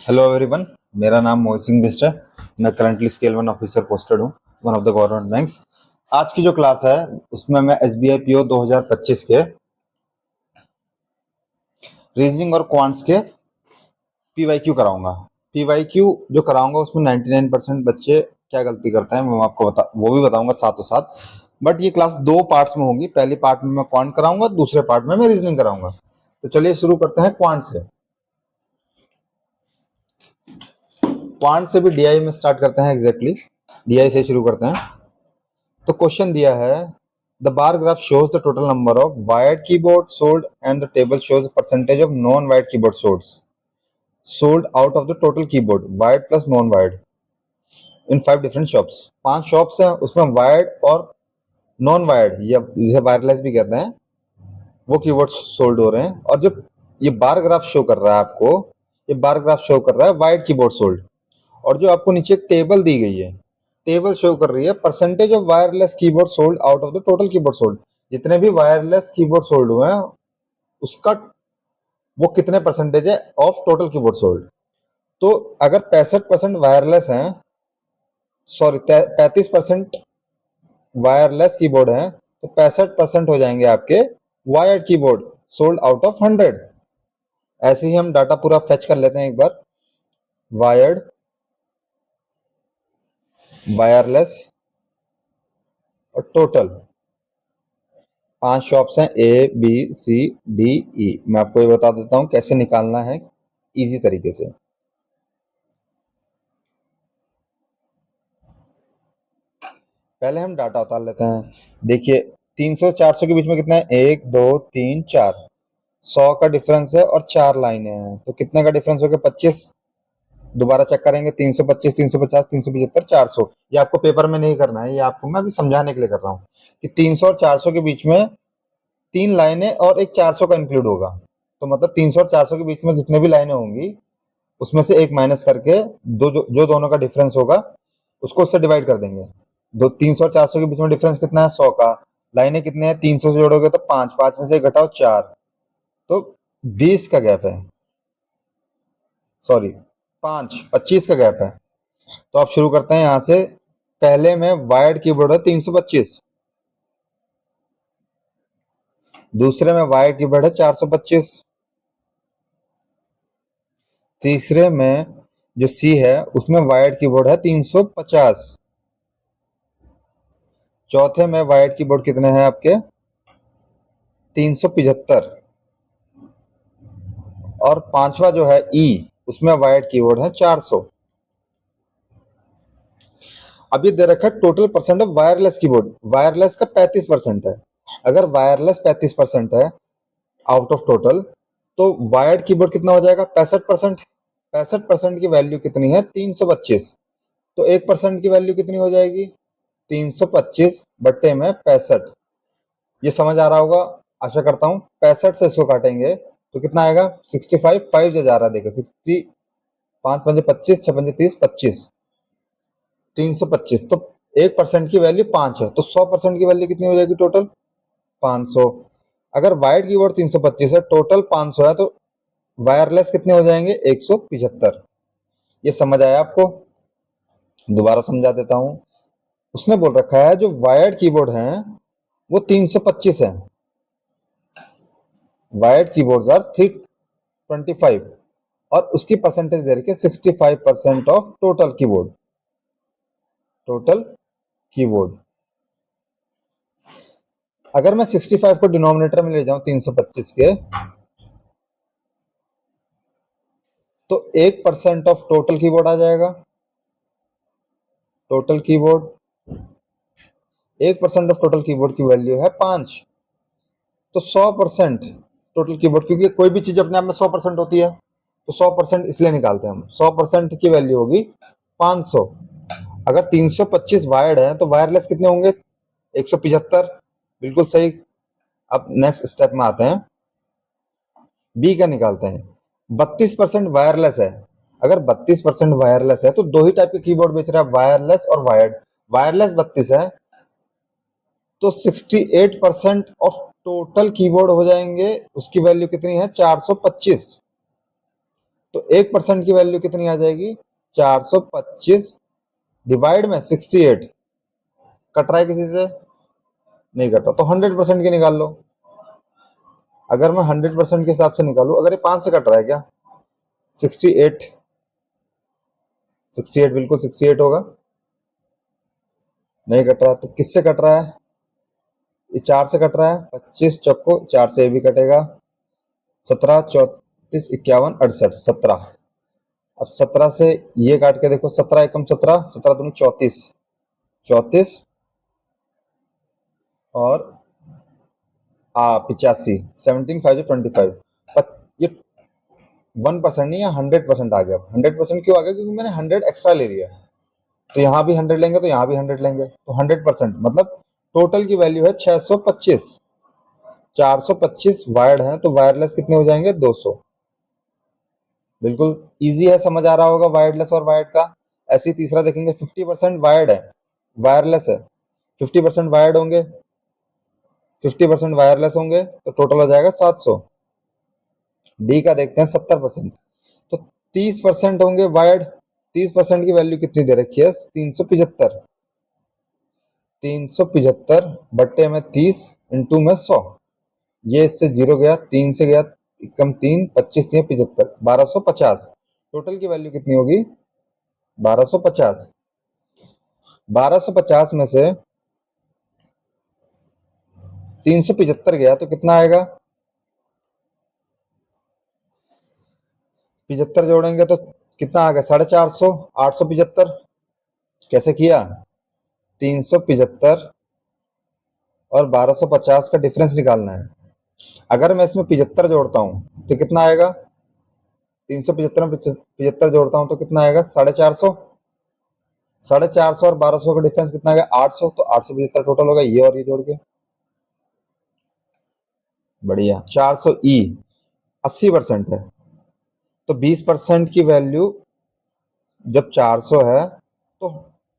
Hello everyone. मेरा नाम मोहित सिंह बिष्ट है। मैं currently scale one officer posted हूँ, one of the government banks. आज की जो क्लास है उसमें मैं एसबीआई पीओ 2025 के रीजनिंग और क्वांट्स के पीवाईक्यू कराऊंगा। पीवाईक्यू जो कराऊंगा उसमें 99% बच्चे क्या गलती करते हैं मैं आपको वो भी बताऊंगा साथों साथ। बट ये क्लास दो पार्ट्स में होगी। पहली पार्ट में मैं क्वांट कराऊंगा, दूसरे पार्ट में मैं रीजनिंग कराऊंगा। तो चलिए शुरू करते हैं क्वांट से। क्वांट से भी डीआई में स्टार्ट करते हैं। एग्जैक्टली डीआई से शुरू करते हैं। तो क्वेश्चन दिया है, the bar graph shows the total number of wired keyboard sold and the table shows percentage of non wired keyboard sold out of the total keyboard wired plus non wired in 5 different shops. 5 shops हैं, उसमें wired और non wired या जिसे wireless भी कहते हैं वो keyboard sold हो रहे हैं। और जो ये बार ग्राफ शो कर रहा है आपको, ये बार ग्राफ शो कर रहा है वायर्ड कीबोर्ड सोल्ड। और जो आपको नीचे एक टेबल दी गई है, टेबल शो कर रही है percentage of wireless keyboard sold out of the total keyboard sold. जितने भी वायरलेस कीबोर्ड सोल्ड हुए हैं उसका वो कितने परसेंटेज है ऑफ टोटल कीबोर्ड सोल्ड। तो अगर 65% वायरलेस हैं, सॉरी 35% वायरलेस कीबोर्ड हैं, तो 65% हो जाएंगे आपके wired keyboard sold out of 100। ऐसे ही हम डाटा पूरा फेच कर लेते हैं एक बार। वायर्ड, वायरलेस और टोटल 5 शॉप्स हैं, ए बी सी डी ई। मैं आपको ये बता देता हूं कैसे निकालना है इजी तरीके से। पहले हम डाटा उतार लेते हैं। देखिए 300 400 के बीच में कितना है, 1 2 3 4, 100 का डिफरेंस है और 4 लाइनें हैं, तो कितने का डिफरेंस हो गया 25। दोबारा चेक करेंगे 325 350 375 400। ये आपको पेपर में नहीं करना है, ये आपको मैं अभी समझाने के लिए कर रहा हूँ कि 300 और 400 के बीच में 3 लाइनें और एक 400 का इंक्लूड होगा। तो मतलब 300 और 400 के बीच में जितने भी लाइनें होंगी उसमें से एक माइनस करके जो दोनों का डिफरेंस होगा उसको उससे डिवाइड कर देंगे। 300 और 400 के बीच में डिफरेंस कितना है 100 का। लाइनें कितने हैं, 300 से जोड़ोगे तो 5, 5 में से घटाओ 4, तो 20 का गैप है, सॉरी 5 25 का गैप है। तो आप शुरू करते हैं यहां से। पहले में वायर्ड कीबोर्ड है 325, दूसरे में वायर्ड कीबोर्ड है 425, तीसरे में जो सी है उसमें वायर्ड कीबोर्ड है 350, चौथे में वायर्ड कीबोर्ड कितने हैं आपके 375, और पांचवा जो है ई उसमें वायर्ड कीबोर्ड है 400। अब ये दे रखा है total percent of wireless keyboard, wireless का 35% है। अगर वायरलेस 35% है आउट ऑफ टोटल, तो वायर्ड कीबोर्ड कितना हो जाएगा 65%। 65% की वैल्यू कितनी है 325, तो 1% की वैल्यू कितनी हो जाएगी 325 बट्टे में 65। ये समझ आ रहा होगा आशा करता हूँ। 65 से इसको काटेंगे तो कितना आएगा 65, 5 से जा रहा है देखो 60, 5 पंजे 25, 6 पंजे 30, 25, 325। तो 1% की वैल्यू 5 है, तो 100% की वैल्यू कितनी हो जाएगी टोटल 500। अगर वायर्ड कीबोर्ड 325 है, टोटल 500 है, तो वायरलेस कितने हो जाएंगे 175। ये समझ आया आपको? दोबारा समझा देता हूं। उसने बोल रखा है जो वायर्ड कीबोर्ड हैं वो 325 है, वायर्ड कीबोर्ड्स आर 325, और उसकी परसेंटेज दे रखी है 65% of total keyboard, total keyboard. अगर मैं 65 को डिनोमिनेटर में ले जाऊं 325 के, तो 1% ऑफ टोटल कीबोर्ड आ जाएगा। Total keyboard 1% of total keyboard की वैल्यू है 5। तो 100% टोटल कीबोर्ड, क्योंकि कोई भी चीज अपने आप में 100% होती है, तो 100% इसलिए निकालते हैं हम। 100% की वैल्यू होगी 500। अगर 325 वायर्ड है तो वायरलेस कितने होंगे 175। बिल्कुल सही। अब नेक्स्ट स्टेप में आते हैं, बी का निकालते हैं। 32% वायरलेस है। अगर 32% वायरलेस है तो दो ही टाइप के कीबोर्ड बेच रहा है, वायरलेस और वायर्ड। वायरलेस 32 है तो 68% ऑफ टोटल कीबोर्ड हो जाएंगे, उसकी वैल्यू कितनी है 425। तो 1% की वैल्यू कितनी आ जाएगी? 425 डिवाइड में 68। कट रहा है किसी से? नहीं कट रहा, तो 100% की निकाल लो। अगर मैं 100% के हिसाब से निकालू, अगर ये 5 से कट रहा है क्या? 68, 68 बिल्कुल 68 होगा। नहीं कट रहा, तो किससे कट रहा है? ये 4 से कट रहा है। 25 चौको 4 से ये भी कटेगा। 17 34 51 68 17। अब 17 से ये काट के देखो, 17 एकम 17, 17 दूनी 34, 34 और 85, 17 5 25। ये 1% नहीं है, 100% आ गया। 100% क्यों आ गया? क्योंकि मैंने 100 एक्स्ट्रा ले लिया। तो यहाँ भी 100 लेंगे तो यहाँ भी 100 लेंगे, तो 100% मतलब टोटल की वैल्यू है 625। 425 वायर्ड है, तो वायरलेस कितने हो जाएंगे? 200। बिल्कुल इजी है, समझ आ रहा होगा वायरलेस और वायर्ड का। ऐसे ही तीसरा देखेंगे, 50% वायर्ड है, वायरलेस है। 50% वायर्ड होंगे, 50% वायरलेस होंगे, तो टोटल हो जाएगा 700। डी का देखते हैं, 70%। तो 30% होंगे वायर्ड। 30% की वैल्यू कितनी दे रखी है? 375। 375 बट्टे में 30 इंटू में 100। ये इससे 0 गया, 3 से गया, कम 3, 25 3 75, 1250। टोटल की वैल्यू कितनी होगी? 1250। 1250 में से 375 गया तो कितना आएगा? 75 जोड़ेंगे तो कितना आ गया? 450, 875। कैसे किया? 375 और 1250 का डिफरेंस निकालना है। अगर मैं इसमें 75 जोड़ता हूं तो कितना आएगा? 375 में 75 जोड़ता हूं तो कितना आएगा? 450। 450 और 1200 का डिफरेंस कितना आएगा? 800। तो 875 टोटल होगा, ये और ये जोड़ के। बढ़िया। 400 ई 80% है, तो 20% की वैल्यू जब 400 है तो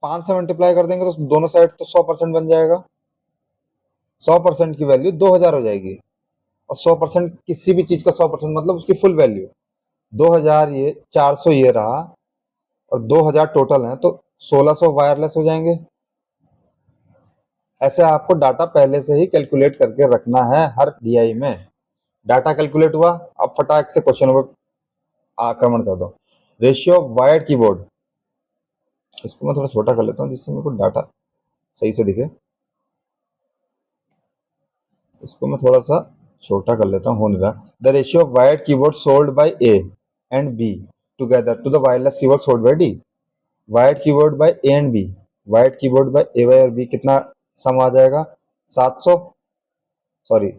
5 से मल्टीप्लाई कर देंगे तो दोनों साइड तो 100% बन जाएगा। 100% की वैल्यू 2000 हो जाएगी। और 100% किसी भी चीज का 100% मतलब उसकी फुल वैल्यू 2000। ये 400 ये रहा, और 2000 टोटल है, तो 1600 वायरलेस हो जाएंगे। ऐसे आपको डाटा पहले से ही कैलकुलेट करके रखना है हर डीआई में। डाटा कैलकुलेट हुआ, अब फटाक से क्वेश्चन पर आक्रमण कर दो। रेशियो वायर्ड कीबोर्ड, इसको मैं थोड़ा छोटा कर लेता हूँ जिससे मेरे को डाटा सही से दिखे। इसको मैं थोड़ा सा छोटा कर लेता हूँ, हो नहीं रहा। The ratio of wired keyboard sold by A and B together to the wireless keyboard sold by D. Wired keyboard by A and B, wired keyboard by A by और बी, कितना सम आ जाएगा? 700, sorry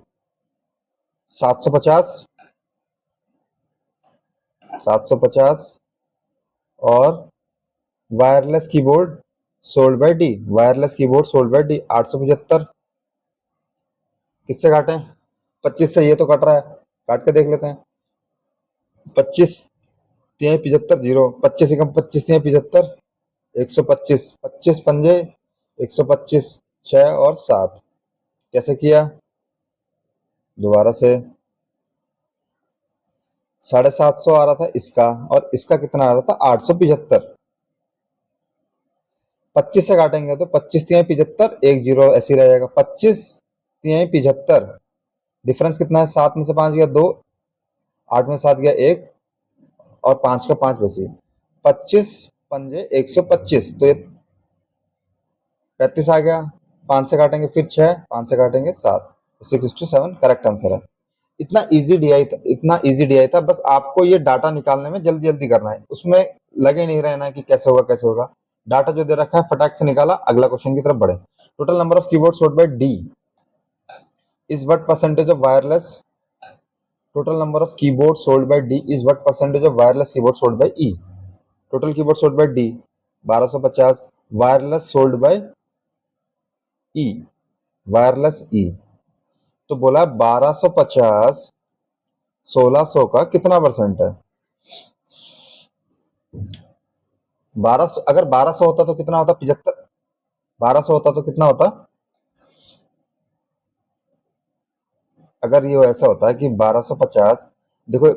750, 750 और wireless keyboard sold by D, wireless keyboard sold by D 875। किससे काटें? 25 से, ये तो कट रहा है, काट के देख लेते हैं। 25 3 75 0, 25 एकम 25 3 75, 125, 25 पंजे 125, 6 और 7। कैसे किया? दोबारा से 750 आ रहा था इसका, और इसका कितना आ रहा था? 875। 25 से काटेंगे तो 25 3 75, 1 0 ऐसे ही रह जाएगा। 25 3 75, डिफरेंस कितना है? 7 में से 5 गया 2, 8 में 7 गया 1, और 5 का 5 वैसे। 25 पंजे 125, तो ये 35 आ गया। 5 से काटेंगे फिर 6, 5 से काटेंगे 7, 6:7 करेक्ट आंसर है। इतना इजी डीआई था, इतना इजी डीआई था। बस आपको ये डाटा निकालने में जल्दी जल्दी करना है, उसमें लगे नहीं रहना कि कैसे होगा कैसे होगा। डाटा जो दे रखा है फटाक से निकाला, अगला क्वेश्चन की तरफ बढ़े। Total number of keyboard sold by D is what percentage of wireless? Total number of keyboard sold by D is what percentage of wireless keyboard sold by E? Total keyboard sold by D 1250, wireless sold by E, wireless E. तो बोला 1250 1600 का कितना percent है? 1200, अगर 1200 होता तो कितना होता? 75। 1200 होता तो कितना होता? अगर ये ऐसा होता है कि 1250, देखो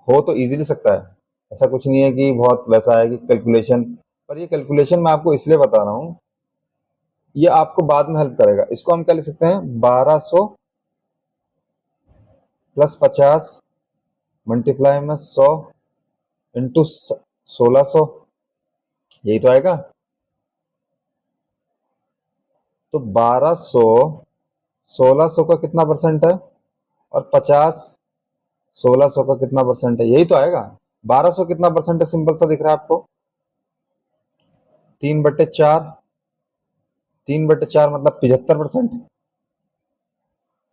हो तो इजीली सकता है, ऐसा कुछ नहीं है कि बहुत वैसा है कि कैलकुलेशन, पर ये कैलकुलेशन मैं आपको इसलिए बता रहा हूँ, ये आपको बाद में हेल्प करेगा। इसको हम क्या लिख सकते हैं, 1200 प्लस 50 मल्टीप्लाई में 100 इंटू 1600, यही तो आएगा। तो 1200 1600 का कितना परसेंट है, और 50 1600 का कितना परसेंट है, यही तो आएगा। 1200 कितना परसेंट है, सिंपल सा दिख रहा है आपको, 3/4। 3/4 मतलब 75%।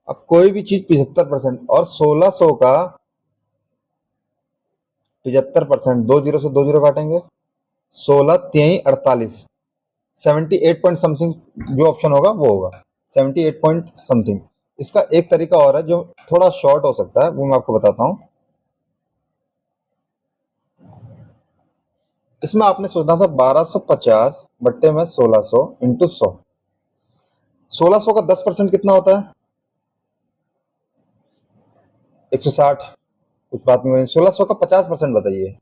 अब कोई भी चीज 75% और 1600 का 75%, 2 जीरो से 2 जीरो काटेंगे, 16 3 48, 78 पॉइंट समथिंग जो ऑप्शन होगा वो होगा, 78 पॉइंट समथिंग। इसका एक तरीका और है जो थोड़ा शॉर्ट हो सकता है, वो मैं आपको बताता हूं। इसमें आपने सोचना था 1250 बट्टे में 1600 इंटू 100। 1600 का 10% कितना होता है, 160। कुछ बात नहीं हुई। 1600 का 50% बताइए,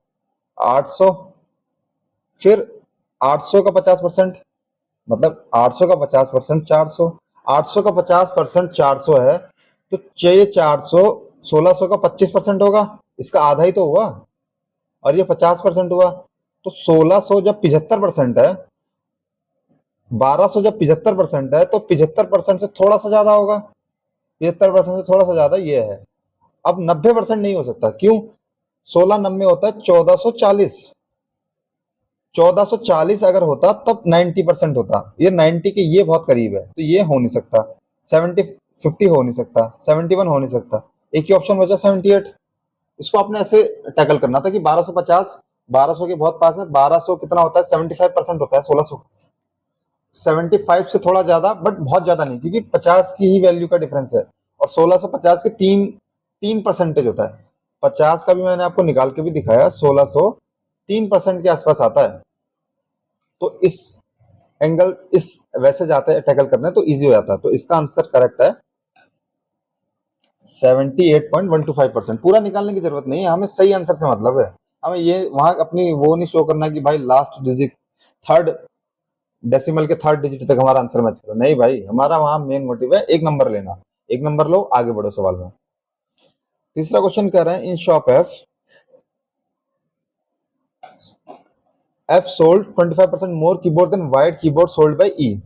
800। फिर 800 का 50% मतलब 800 का 50% 400। 800 का 50% 400 है, तो चाहिए 400, 1600 का 25% होगा, इसका आधा ही तो हुआ, और ये 50% हुआ। तो 1600 जब 75% है, 1200 जब 75% है, तो 75% से थोड़ा सा ज्यादा होगा, 75% से थोड़ा सा ज्यादा ये है। अब 90% नहीं हो सकता, क्यों, 16 90 होता है 1440। 1440 अगर होता तब 90% होता, ये 90 के ये बहुत करीब है, तो ये हो नहीं सकता। 70 50 हो नहीं सकता, 71 हो नहीं सकता, एक ही ऑप्शन बचा 78। इसको आपने ऐसे टैकल करना था कि 1250 1200 के बहुत पास है, 1200 कितना होता है, 75% होता है 1600। 75 से थोड़ा ज्यादा, बट बहुत ज्यादा नहीं, क्योंकि 50 की ही वैल्यू का डिफरेंस है, और 1650 के 3% होता है। 50 का भी मैंने आपको निकाल के भी दिखाया, 1600 3% के आसपास आता है। तो इस एंगल इस वैसे जाते हैं टैकल करने, तो इजी हो जाता है। तो इसका आंसर करेक्ट है 78.125%। पूरा निकालने की जरूरत नहीं है, हमें सही आंसर से मतलब है। हमें ये वहां अपनी वो नहीं शो करना कि भाई लास्ट डिजिट, थर्ड डेसिमल के थर्ड डिजिट तक हमारा आंसर मैच करो, नहीं भाई, हमारा वहां मेन मोटिव है एक नंबर लेना। एक नंबर लो, आगे बढ़ो सवाल में। तीसरा क्वेश्चन कह रहे हैं, in shop F sold 25% more keyboard than wired keyboard sold by E.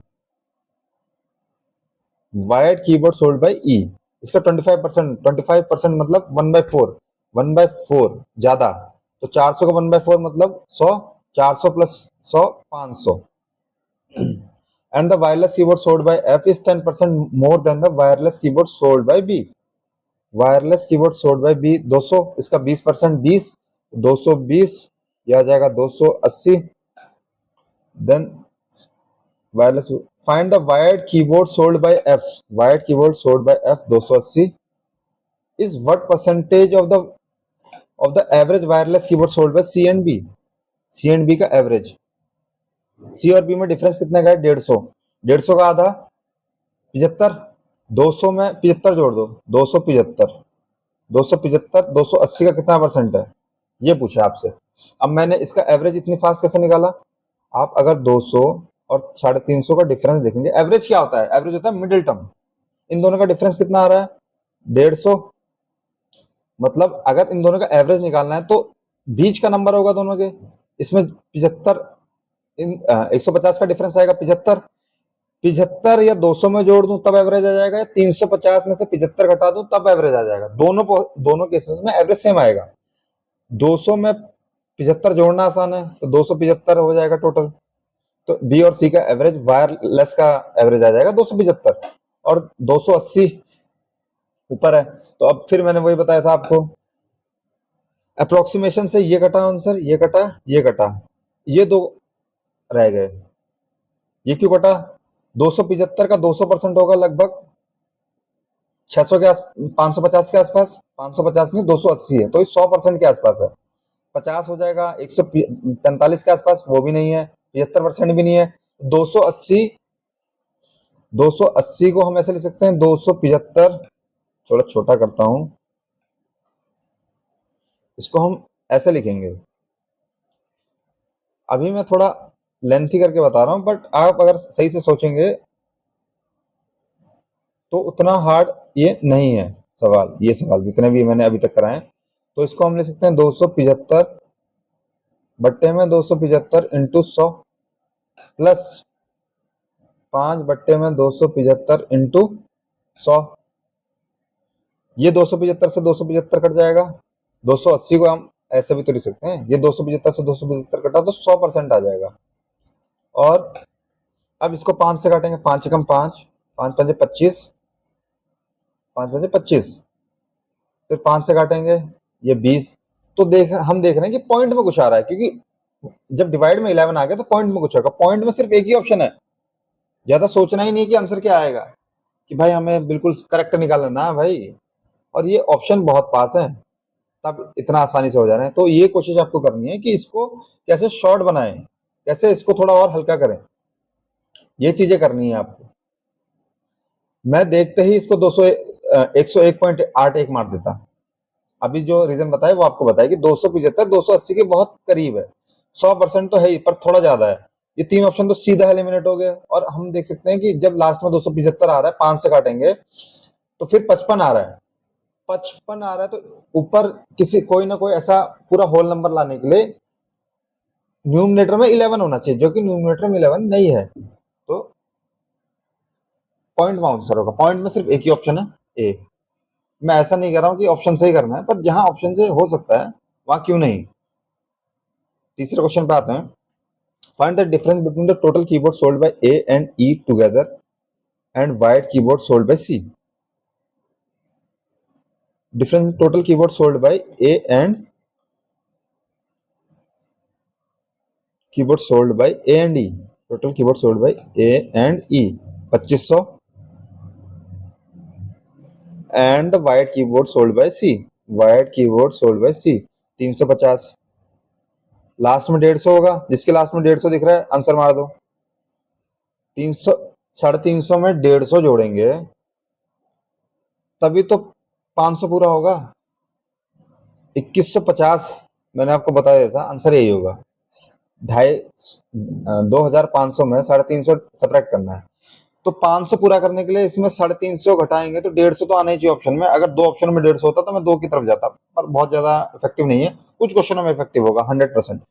Wired keyboard sold by E, इसका 25% मतलब 1/4, 1/4 ज्यादा। तो 400 का 1/4 मतलब 100, 400 plus 100 500। And the wireless keyboard sold by F is 10% more than the wireless keyboard sold by B. Wireless keyboard sold by B 200, इसका 20% 20, 220, यह आ जाएगा 280। Then wireless, find the wired keyboard sold by F. Wired keyboard sold by F 280 is what percentage of the average wireless keyboard sold by C and B. C and B का average, सी और B में difference कितने का है, 150। 150 का आधा 75, 200 में 75 जोड़ दो, 275, 275 280 का कितना परसेंट है, ये पूछा आपसे। अब मैंने इसका एवरेज इतनी फास्ट कैसे निकाला, आप अगर 200 और 350 का डिफरेंस देखेंगे, एवरेज क्या होता है, एवरेज होता है मिडिल टर्म। इन दोनों का डिफरेंस कितना आ रहा है, 150। मतलब अगर इन दोनों का एवरेज निकालना है, तो बीच का नंबर होगा दोनों के, इसमें 75, इन 150 का डिफरेंस आएगा 75। 75 या 200 में जोड़ दूं तब एवरेज आ जाएगा, 350 में से 75 घटा दूं तब एवरेज आ जाएगा। दोनों केसेस में एवरेज सेम आएगा। 200 में 75 जोड़ना आसान है, तो 275 हो जाएगा टोटल। तो बी और सी का एवरेज, वायरलेस का एवरेज आ जाएगा 275, और 280 ऊपर है। तो अब फिर मैंने वही बताया था आपको, अप्रोक्सीमेशन से ये कटा आंसर, ये कटा, ये कटा, ये दो रह गए। ये क्यों कटा, 275 का 200% होगा लगभग 600 के आस 550 के आसपास, 550 में 280 है, तो ये 100% के आसपास है। 50 हो जाएगा 145 के आसपास, वो भी नहीं है, 75% भी नहीं है। 280, 280 को हम ऐसे लिख सकते हैं 275, थोड़ा छोटा करता हूं, इसको हम ऐसे लिखेंगे अभी मैं थोड़ा लेंथी करके बता रहा हूँ, बट आप अगर सही से सोचेंगे तो उतना हार्ड ये नहीं है सवाल, ये सवाल जितने भी मैंने अभी तक कराए। तो इसको हम ले सकते हैं 275 बट्टे में 275 इंटू 100 प्लस 5 बट्टे में 275 इंटू 100। ये 275 से 275 कट जाएगा, 280 को हम ऐसे भी तो लिख सकते हैं, ये 275 से 275 कटा तो 100% आ जाएगा। और अब इसको 5 से काटेंगे, 5 एकम 5, 5 पंजे 25, 5 पंजे 25, फिर 5 से काटेंगे ये 20। तो हम देख रहे हैं कि पॉइंट में कुछ आ रहा है, क्योंकि जब डिवाइड में 11 आ गया तो पॉइंट में कुछ आएगा। पॉइंट में सिर्फ एक ही ऑप्शन है, ज्यादा सोचना ही नहीं कि आंसर क्या आएगा, कि भाई हमें बिल्कुल करेक्ट निकालना है भाई, और ये ऑप्शन बहुत पास है, तब इतना आसानी से हो जा रहे हैं। तो ये कोशिश आपको करनी है कि इसको कैसे शॉर्ट बनाएं, कैसे इसको थोड़ा और हल्का करें, ये चीजें करनी है आपको। मैं देखते ही इसको 101.81 मार देता। अभी जो रीजन बताया वो आपको बताया कि 275 280 के बहुत करीब है, 100% तो है ही पर थोड़ा ज्यादा है। ये तीन ऑप्शन तो सीधा एलिमिनेट हो गए, और हम देख सकते हैं कि जब लास्ट में 275 आ रहा है, 5 से काटेंगे तो फिर 55 आ रहा है, 55 आ रहा है, तो ऊपर किसी कोई ना कोई ऐसा पूरा होल नंबर लाने के लिए न्यूमरेटर में 11 होना चाहिए, जो कि न्यूमरेटर में 11 नहीं है। तो पॉइंट में आंसर होगा, पॉइंट में सिर्फ एक ही ऑप्शन है, ए। मैं ऐसा नहीं कह रहा हूं कि ऑप्शन से ही करना है, पर जहां ऑप्शन से हो सकता है वहां क्यों नहीं। तीसरे क्वेश्चन पे आते हैं। Find the difference between the total keyboard sold by A and E together and wired keyboard sold by C. Difference total keyboard sold by A and keyboard sold by A and E. Total keyboard sold by A and E 2500 and the wired keyboard sold by C. Wired keyboard sold by C 350। Last में 150 होगा, जिसके last में 150 दिख रहा है answer मार दो। 300 350 में 150 जोड़ेंगे तभी तो 500 पूरा होगा। 2150 मैंने आपको बता दिया था, आंसर यही होगा। 2500 में 350 सब्ट्रैक्ट करना है, तो 500 पूरा करने के लिए इसमें 350 घटाएंगे तो 150 तो आना ही चाहिए ऑप्शन में। अगर दो ऑप्शन में 150 होता तो मैं दो की तरफ जाता, पर बहुत ज्यादा इफेक्टिव नहीं है। कुछ क्वेश्चनों में इफेक्टिव होगा 100%।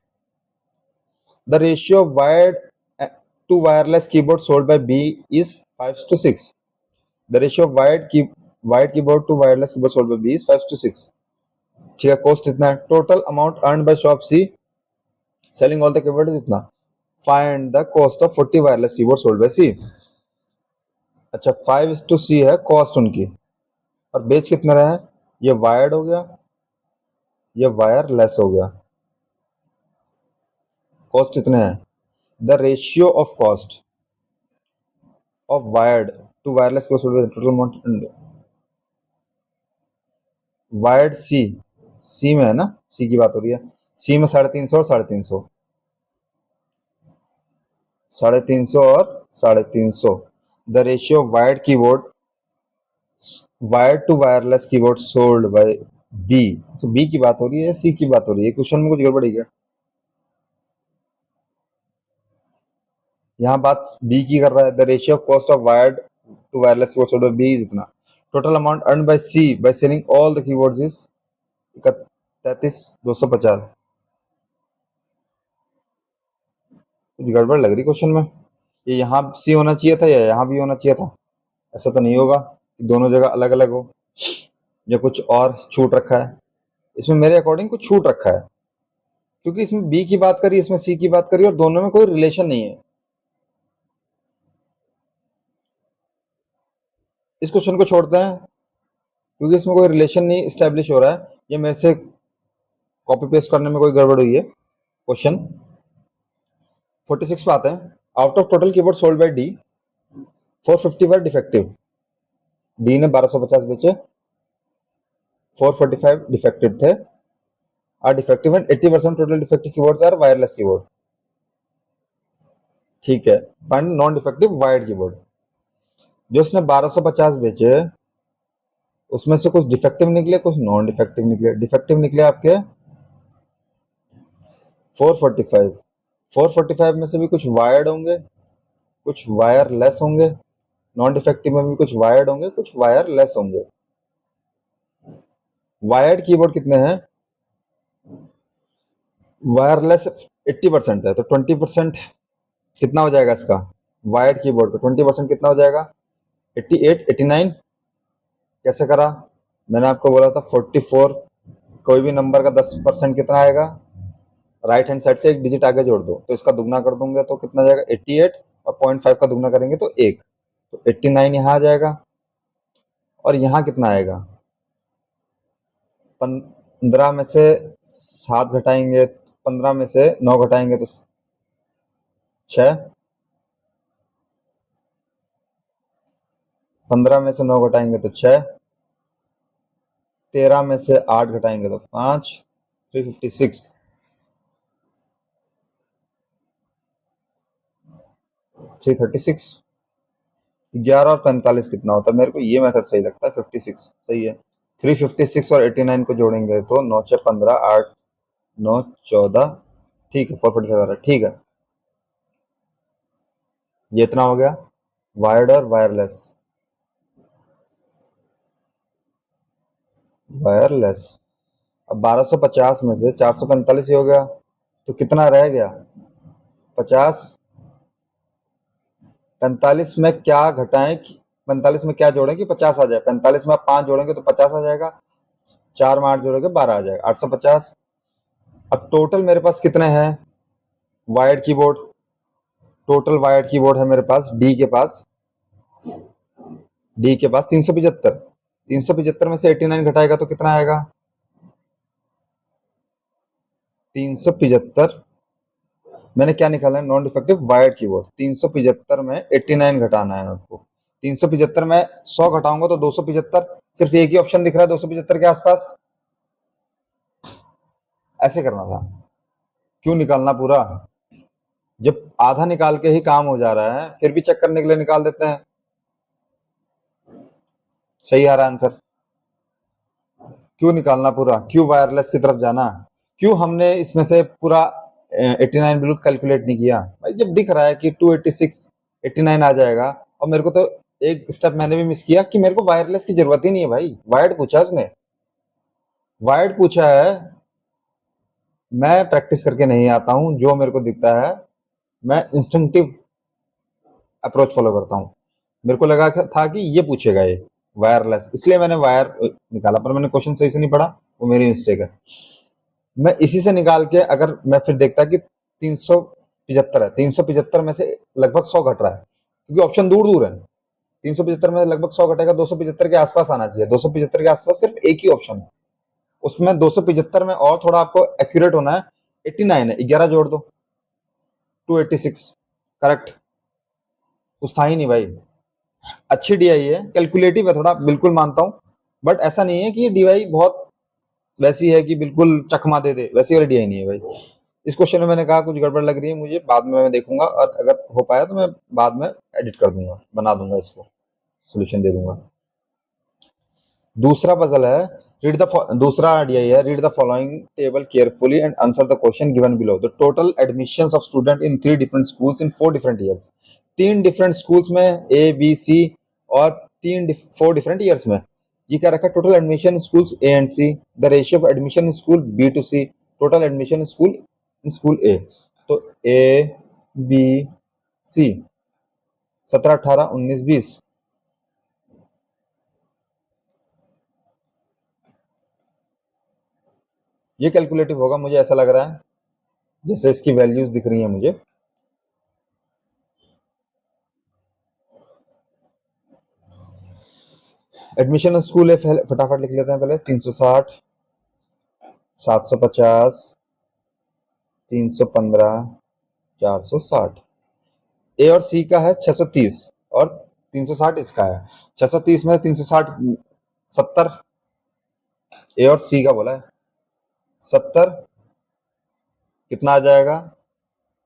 The ratio of wired to wireless keyboard sold by B is 5:6। The ratio of wired keyboard to wireless keyboard sold by B is 5:6। ठीक है, कॉस्ट इतना है। Total amount earn by shop C selling all the keyboard is इतना। Find the cost of 40 wireless keyboard sold by C. अच्छा, 5:C है cost उनकी, और बेच कितने रहे हैं? ये वायर्ड हो गया, ये वायरलेस हो गया। कॉस्ट इतने हैं। The ratio of cost of wired to wireless keyboard sold by total amount. Wired C में है ना, सी की बात हो रही है। सी में 350 और 350, 350 और 350। The ratio of wired to wireless keyboard sold by B. So B की बात हो रही है, सी की बात हो रही है? क्वेश्चन में कुछ गड़बड़ी है, यहाँ बात बी की कर रहा है। The ratio of cost of wired to wireless keyboard sold by B is इतना। Total amount earn by C by selling all the keyboards is 33,250। कुछ गड़बड़ लग रही क्वेश्चन में। ये यहाँ सी होना चाहिए था या यहाँ भी होना चाहिए था? ऐसा तो नहीं होगा कि दोनों जगह अलग अलग हो, या कुछ और छूट रखा है। इसमें मेरे अकॉर्डिंग कुछ छूट रखा है, क्योंकि इसमें बी की बात करी, इसमें सी की बात करी, और दोनों में कोई रिलेशन नहीं है। इस क्वेश्चन को छोड़ते हैं, क्योंकि इसमें कोई रिलेशन नहीं स्टैब्लिश हो रहा है। ये मेरे से कॉपी पेस्ट करने में कोई गड़बड़ हुई है। क्वेश्चन 46 पे आते हैं। Out of total keyboard sold by D 450 were defective. D ने 1250 बेचे, 445 डिफेक्टेड थे, are defective and 80% total defective keyboards are wireless keyboard. ठीक है, find non defective wired keyboard. जो उसने 1250 बेचे उसमें से कुछ डिफेक्टिव निकले, कुछ नॉन डिफेक्टिव निकले। डिफेक्टिव निकले आपके 445, 445 में से भी कुछ वायर्ड होंगे, कुछ वायरलेस होंगे, नॉन डिफेक्टिव में भी कुछ वायर्ड होंगे, कुछ वायरलेस होंगे। वायर्ड कीबोर्ड कितने हैं? वायरलेस 80% है, तो 20% कितना हो जाएगा इसका? वायर्ड कीबोर्ड का 20% कितना हो जाएगा? 88, 89। कैसे करा? मैंने आपको बोला था 44, कोई भी नंबर का 10% कितना आएगा? राइट हैंड साइड से एक डिजिट आगे जोड़ दो, तो इसका दुगना कर दूंगे तो कितना जाएगा? 88, और 0.5 का दुगना करेंगे तो 1, तो 89 यहाँ आ जाएगा। और यहाँ कितना आएगा? 15 में से 7 घटाएंगे, 15 में से 9 घटाएंगे तो 6, 15 में से 9 घटाएंगे तो 6, 13 में से 8 घटाएंगे तो 5, 356। 336। 11 और 45 कितना होता है? मेरे को ये मेथड सही लगता है, 56 सही है। 356 और 89 को जोड़ेंगे तो 9 6 15, 8 9 14, ठीक है। 445 आ रहा है, ठीक है। ये इतना हो गया वायर्ड और वायरलेस। वायरलेस। अब 1250 में से 445 ही हो गया, तो कितना रह गया? 50। 45 में क्या घटाएं 45 में क्या जोड़ें कि 50 आ जाए? 45 में आप 5 जोड़ेंगे तो 50 आ जाएगा, 4 में 8 जोड़ेंगे 12 आ जाएगा, 850। अब टोटल मेरे पास कितने हैं wired keyboard? Total wired keyboard है मेरे पास, डी के पास 375। 375 में से 89 घटाएगा तो कितना आएगा? 375। मैंने क्या निकाला है? Non defective wired keyboard. 375 में 89 घटाना है आपको। 375 में 100 घटाऊंगा तो 275। सिर्फ एक ही ऑप्शन दिख रहा है 275 के आसपास। ऐसे करना था, क्यों निकालना पूरा? जब आधा निकाल के ही काम हो जा रहा है फिर भी चेक करने के लिए निकाल देते हैं। सही आ रहा है आंसर। क्यों निकालना पूरा? क्यों वायरलेस की तरफ जाना? क्यों हमने इसमें से पूरा 89 बिल्कुल कैलकुलेट नहीं किया? भाई जब दिख रहा है कि 286 89 आ जाएगा, और मेरे को तो एक स्टेप मैंने भी मिस किया कि मेरे को वायरलेस की जरूरत ही नहीं है भाई। वायर्ड पूछा उसने, वायर्ड पूछा है। मैं प्रैक्टिस करके नहीं आता हूं, जो मेरे को दिखता है मैं इंस्टिंक्टिव अप्रोच फॉलो करता हूँ। मेरे को लगा था कि ये पूछेगा ये वायरलेस, इसलिए मैंने वायर निकाला, पर मैंने क्वेश्चन सही से नहीं पढ़ा, वो मेरी मिस्टेक है। मैं इसी से निकाल के अगर मैं फिर देखता कि 375 है, 375 में से लगभग 100 घट रहा है, क्योंकि ऑप्शन दूर दूर है। 375 में लगभग 100 घटेगा, 275 के आसपास आना चाहिए। 275 के आसपास सिर्फ एक ही ऑप्शन है, उसमें 275 में और थोड़ा आपको एक्यूरेट होना है। 89 है, 11 जोड़ दो, 286 करेक्ट। कुछ था ही नहीं भाई। अच्छी डीआई है, कैलकुलेटिव है थोड़ा, बिल्कुल मानता हूँ, बट ऐसा नहीं है कि ये डीआई बहुत वैसी है कि बिल्कुल चकमा दे दे, वैसी वाली डीआई नहीं है भाई। इस क्वेश्चन में मैंने कहा कुछ गड़बड़ लग रही है मुझे, बाद में मैं देखूंगा, और अगर हो पाया तो मैं बाद में एडिट कर दूंगा, बना दूंगा, इसको सोल्यूशन दे दूंगा। दूसरा पजल है, दूसरा डीआई है, read the following table carefully and answer the question given below. The total admissions of student in 3 different schools in 4 different years. 3 different schools में, ए बी सी, और 4 डिफरेंट ईयर्स में। ये क्या रखा? Total admission schools A and C, the ratio of admission school B to C, total admission school A. तो A B सी 17 18 19 20। ये calculative होगा, मुझे ऐसा लग रहा है, जैसे इसकी वैल्यूज दिख रही हैं मुझे। एडमिशन स्कूल है, फटाफट लिख लेते हैं पहले। 360, 750, 315, 460। ए और सी का है 630, और 360 इसका है। 630 में 360 70, ए और सी का बोला है 70, कितना आ जाएगा?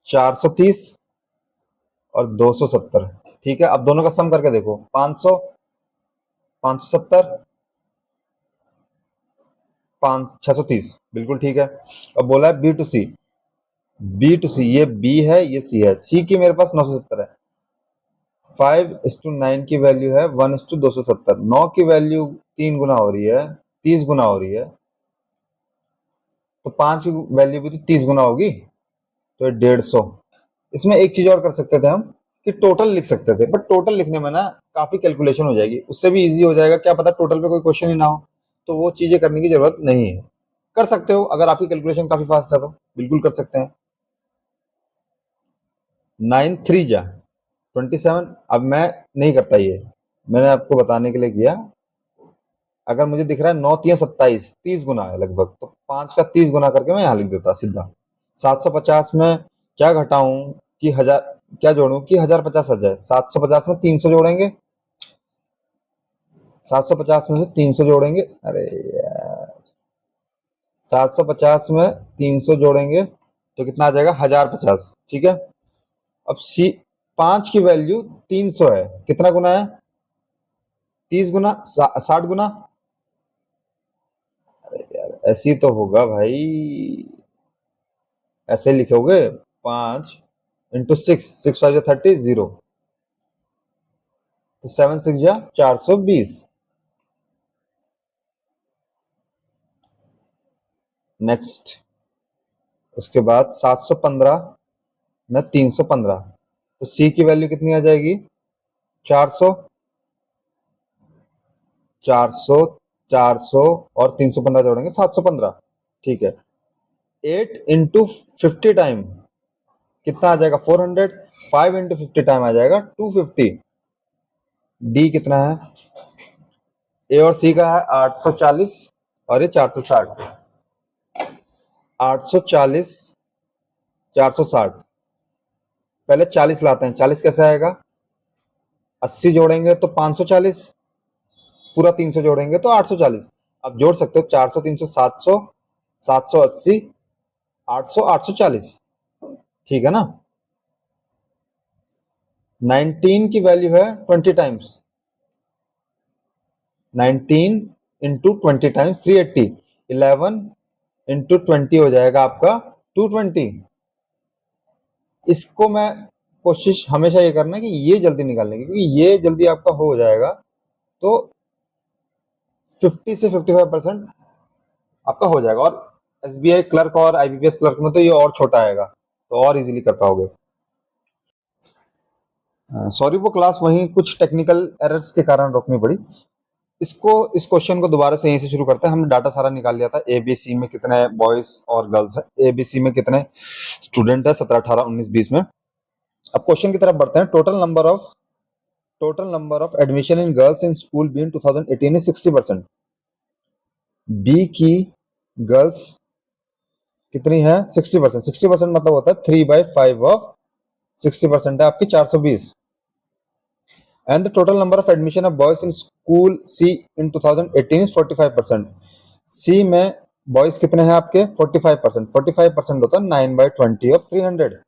430 और 270। ठीक है, अब दोनों का सम करके देखो, 500, 570, 630, बिल्कुल ठीक है। अब बोला है B to C, B to C, ये बी है ये सी है, सी की मेरे पास 970 है, 5:9 की वैल्यू है 1:270, 9 की वैल्यू 3 गुना हो रही है, 30 गुना हो रही है, तो 5 की वैल्यू भी तो 30 गुना होगी, तो 150। इसमें एक चीज और कर सकते थे हम कि टोटल लिख सकते थे, बट टोटल लिखने में ना काफी कैलकुलेशन हो जाएगी, उससे भी इजी हो जाएगा, क्या पता टोटल पे कोई क्वेश्चन ही ना हो, तो वो चीजें करने की जरूरत नहीं है। कर सकते हो अगर आपकी कैलकुलेशन काफी फास्ट है तो बिल्कुल कर सकते हैं। 9 3 जा 27। अब मैं नहीं करता ये, मैंने आपको बताने के लिए किया। अगर मुझे दिख रहा है 9 3 27, 30 गुना है लगभग, तो 5 का 30 गुना करके मैं यहाँ लिख देता सीधा। 750 में क्या घटाऊं कि हजार, क्या जोड़ूं कि 1050 आ जाए। 750 में 300 जोड़ेंगे, 750 में से 300 जोड़ेंगे, अरे यार, 750 में 300 जोड़ेंगे तो कितना आ जाएगा 1050, ठीक है। अब सी, 5 की वैल्यू 300 है, कितना गुना है 30 गुना, 60 गुना, यार ऐसे ही तो होगा भाई, ऐसे लिखोगे 5 × 6, 6 5 30, 0, तो 7 6 जा 420। नेक्स्ट, उसके बाद 715 में 315, तो सी की वैल्यू कितनी आ जाएगी 400, 400, 400 और 315 जोड़ेंगे 715, ठीक है। 8 × 50 टाइम कितना आ जाएगा 400, 5 × 50 टाइम आ जाएगा 250। डी कितना है, ए और सी का है 840 और ये 460, 840 460, पहले 40 लाते हैं, 40 कैसे आएगा, 80 जोड़ेंगे तो 540, पूरा 300 जोड़ेंगे तो 840। अब जोड़ सकते हो 400 300 700, 780, 800 840, ठीक है ना। 19 की वैल्यू है 20 टाइम्स, 19 × 20 टाइम्स 380, 11 × 20 हो जाएगा आपका 220। इसको मैं कोशिश हमेशा ये करना कि ये जल्दी निकालने की, क्योंकि ये जल्दी आपका हो जाएगा तो 50 से 55% आपका हो जाएगा। और एसबीआई क्लर्क और आईबीपीएस क्लर्क में तो ये और छोटा आएगा, तो और इजीली कर पाओगे। सॉरी, वो क्लास वहीं कुछ टेक्निकल एरर्स के कारण रोकनी पड़ी। इस क्वेश्चन को दोबारा से यहीं से शुरू करते हैं। हमने डाटा सारा निकाल लिया था, एबीसी में कितने बॉयज और गर्ल्स है, एबीसी में कितने स्टूडेंट है, 17 18 19 20 में। अब क्वेश्चन की तरफ बढ़ते हैं। Total number of admission in girls in school B in 2018 is 60%। B की गर्ल्स कितनी है 60%, 60% मतलब होता है 3/5 ऑफ 60% है आपकी 420। And the total number of admission of boys in school C in 2018 is 45%। C में बॉयज कितने हैं आपके 45%, 45% होता है 9/20 of 300।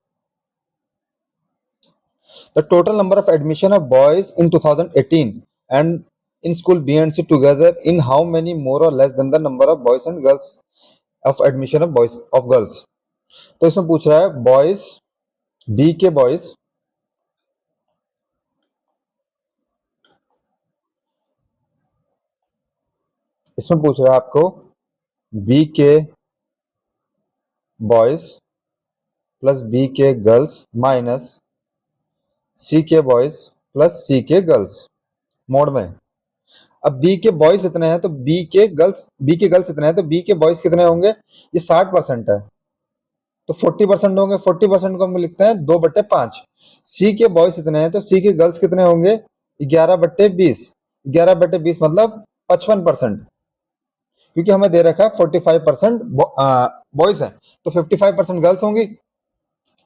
The total number of admission of boys in 2018 and in school B and C together in how many more or less than the number of boys and girls of admission of boys of girls। तो इसमें पूछ रहा है boys, B के boys, इसमें पूछ रहा है आपको बी के बॉयज प्लस बी के गर्ल्स माइनस सी के बॉयज प्लस सी के गर्ल्स मोड में। अब बी के बॉयज इतने हैं तो बी के गर्ल्स इतने हैं तो बी के बॉयज कितने होंगे, ये 60% है तो 40% होंगे, 40% को हम लिखते हैं 2/5। सी के बॉयज इतने हैं तो सी के गर्ल्स कितने होंगे 11/20, 11/20 मतलब 55%, क्योंकि हमें दे रखा है 45% बॉयज हैं तो 55% गर्ल्स होंगी।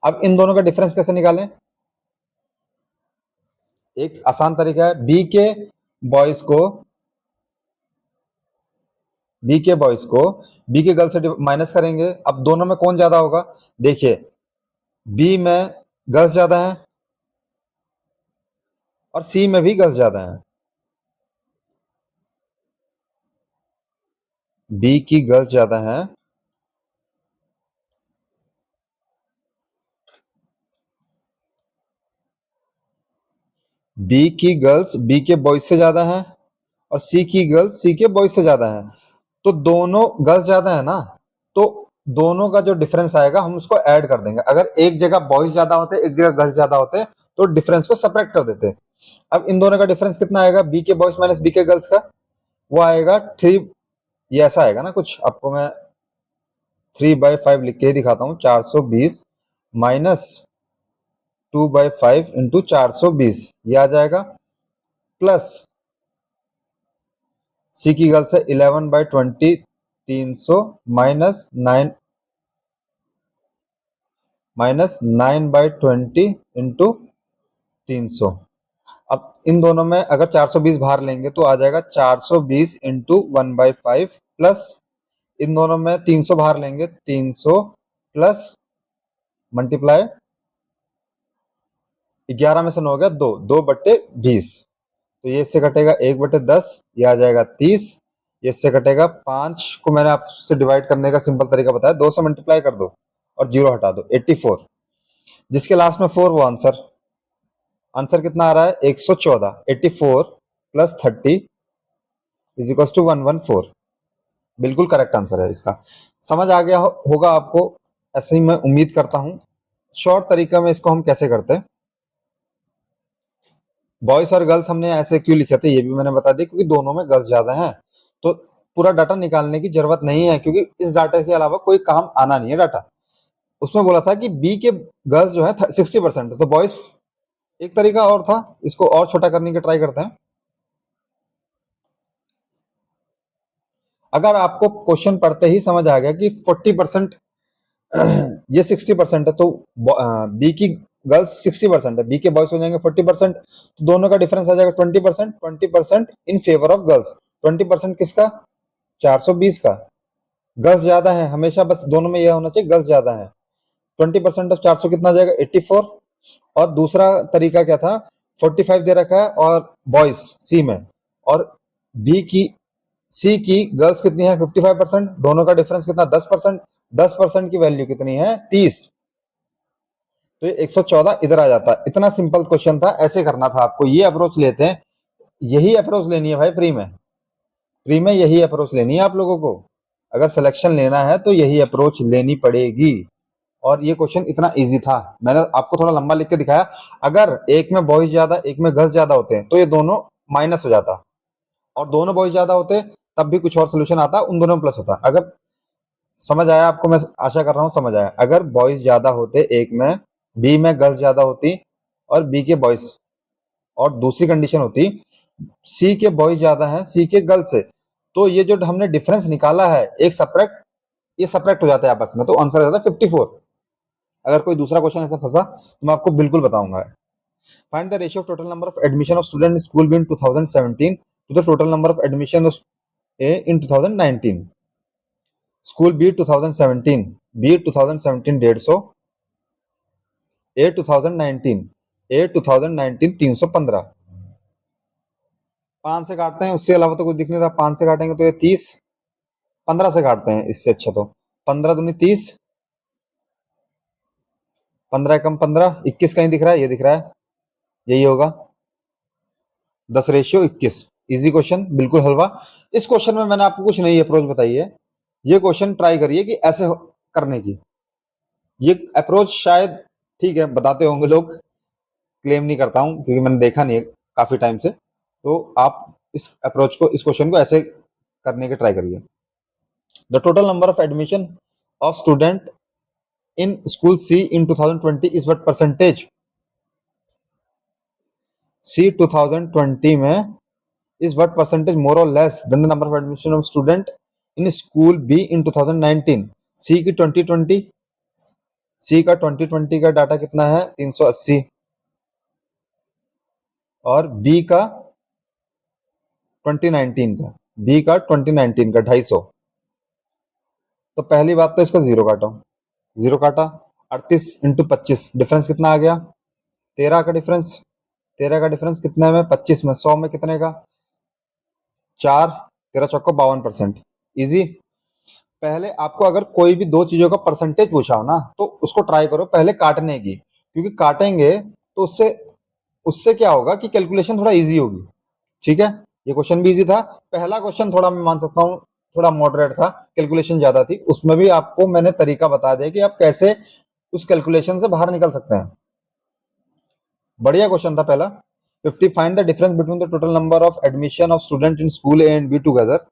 अब इन दोनों का डिफरेंस कैसे निकालें, एक आसान तरीका है, बॉयज को बी के गर्ल्स से माइनस करेंगे। अब दोनों में कौन ज्यादा होगा, देखिए बी में गर्ल्स ज्यादा हैं और सी में भी गर्ल्स ज्यादा हैं। बी की गर्ल्स ज्यादा हैं बी की गर्ल्स बी के बॉयज से ज्यादा हैं और सी की गर्ल्स सी के बॉयज से ज्यादा हैं, तो दोनों गर्ल्स ज्यादा है ना, तो दोनों का जो डिफरेंस आएगा हम उसको ऐड कर देंगे। अगर एक जगह बॉयज ज्यादा होते एक जगह गर्ल्स ज्यादा होते तो डिफरेंस को सेपरेट कर देते। अब इन दोनों का डिफरेंस कितना आएगा, बी के बॉयज माइनस बी के गर्ल्स का, वो आएगा 3। ये ऐसा आएगा ना कुछ, आपको मैं 3/5 लिख के ही दिखाता हूँ। 420 माइनस 2/5 इंटू 420 ये आ जाएगा, प्लस सी की गर्ल्स है 11/20 300 माइनस 9/20 इंटू 300। अब इन दोनों में अगर 420 बाहर लेंगे तो आ जाएगा 420 इंटू 1/5 प्लस इन दोनों में 300 बाहर लेंगे 300 प्लस मल्टीप्लाई 11 में से 9 हो गया 2/20, तो ये इससे कटेगा 1/10, ये आ जाएगा 30, ये इससे कटेगा 5 को मैंने आपसे डिवाइड करने का सिंपल तरीका बताया, 2 से मल्टीप्लाई कर दो और 0 हटा दो, 84। जिसके लास्ट में 4 वो आंसर। आंसर कितना आ रहा है 114। 84 प्लस 30 इज इक्वल टू 114। बिल्कुल करेक्ट आंसर है इसका। समझ आ गया होगा आपको, ऐसे ही मैं उम्मीद करता हूं। शॉर्ट तरीका में इसको हम कैसे करते हैं, बॉयज और गर्ल्स हमने ऐसे क्यों लिखे थे ये भी मैंने बता दिया, क्योंकि दोनों में गर्ल्स ज्यादा हैं, तो पूरा डाटा निकालने की जरूरत नहीं है, क्योंकि इस डाटा के अलावा कोई काम आना नहीं है डाटा। उसमें बोला था कि बी के गर्ल्स जो है 60%, तो बॉयज एक तरीका और था, इसको और छोटा करने की ट्राई करते हैं। अगर आपको क्वेश्चन पढ़ते ही समझ आ गया कि 40% ये 60% है, तो बी की गर्ल्स 60% है, बी के बॉयज हो जाएंगे 40%, तो दोनों का डिफरेंस आ जाएगा 20%। 20% इन फेवर ऑफ गर्ल्स। 20% किसका, 420 का। गर्ल्स ज्यादा है हमेशा, बस दोनों में यह होना चाहिए गर्ल्स ज्यादा है। 20% ऑफ 400 कितना आ जाएगा 84। और दूसरा तरीका क्या था, 45 दे रखा है और बॉयज सी में, और बी की सी की गर्ल्स कितनी है 55%, दोनों का डिफरेंस कितना 10%। 10% की वैल्यू कितनी है 30, तो ये 114 इधर आ जाता। इतना सिंपल क्वेश्चन था, ऐसे करना था आपको। ये अप्रोच लेते हैं, यही अप्रोच लेनी है भाई प्री में। प्री में यही अप्रोच लेनी है आप लोगों को, अगर सिलेक्शन लेना है तो यही अप्रोच लेनी पड़ेगी। और ये क्वेश्चन इतना इजी था, मैंने आपको थोड़ा लंबा लिख के दिखाया। अगर एक में बॉयज ज्यादा एक में गर्ल्स ज्यादा होते हैं तो ये दोनों माइनस हो जाता, और दोनों बॉयज ज्यादा होते तब भी कुछ और सोल्यूशन आता, उन दोनों में प्लस होता। अगर समझ आया आपको, मैं आशा कर रहा हूं समझ आया। अगर बॉयज ज्यादा होते एक में, बी में गर्ल्स ज्यादा होती और बी के बॉयज, और दूसरी कंडीशन होती सी के बॉयज ज्यादा हैं सी के गर्ल्स से, तो ये जो हमने डिफरेंस निकाला है एक सब्ट्रैक्ट, ये सब्ट्रैक्ट हो जाता है आपस में, तो आंसर आ जाता है 54। अगर कोई दूसरा क्वेश्चन ऐसा फंसा तो मैं आपको बिल्कुल बताऊंगा। Find the ratio of total number of admission of student in school B in 2017 to the total number of admission of A in 2019। School B 2017, B 2017 150, A 2019, A 2019 315। 5 से काटते हैं, उससे अलावा तो कुछ दिख नहीं रहा। 5 से काटेंगे तो ये 30, 15 से काटते हैं इससे अच्छा तो 15 दूनी 30, 15 कम 15, 21 कहीं दिख रहा है, ये दिख रहा है, यही होगा 10:21। इजी क्वेश्चन, बिल्कुल हलवा। इस क्वेश्चन में मैंने आपको कुछ नई अप्रोच बताई है, ये क्वेश्चन ट्राई करिए कि ऐसे करने की। ये अप्रोच शायद ठीक है बताते होंगे लोग, क्लेम नहीं करता हूं क्योंकि मैंने देखा नहीं है काफी टाइम से। तो आप इस अप्रोच को, इस क्वेश्चन को ऐसे करने के ट्राई करिए। The total number of admission of student in school C in 2020 is what percentage. C 2020 में is what percentage more or less than the number of admission of student in school B in 2019। C की 2020, C का 2020 का data कितना है 380, और B का 2019 का, B का 2019 का 250। तो पहली बात तो इसका जीरो काटो, जीरो काटा, 38 इंटू 25, डिफरेंस कितना आ गया 13 का डिफरेंस। 13 का डिफरेंस कितने में 25 में, 100 में कितने का 4, 13 चौको 52%। इजी। पहले आपको अगर कोई भी दो चीजों का परसेंटेज पूछा हो ना तो उसको ट्राई करो पहले काटने की, क्योंकि काटेंगे तो उससे उससे क्या होगा कि कैलकुलेशन थोड़ा इजी होगी। ठीक है, ये क्वेश्चन भी इजी था। पहला क्वेश्चन थोड़ा मैं मान सकता हूँ थोड़ा मॉडरेट था, कैलकुलेशन ज्यादा थी, उसमें भी आपको मैंने तरीका बता दिया कि आप कैसे उस कैलकुलेशन से बाहर निकल सकते हैं। बढ़िया क्वेश्चन था पहला। 50 find the difference between the total number of admission of student in school A and B together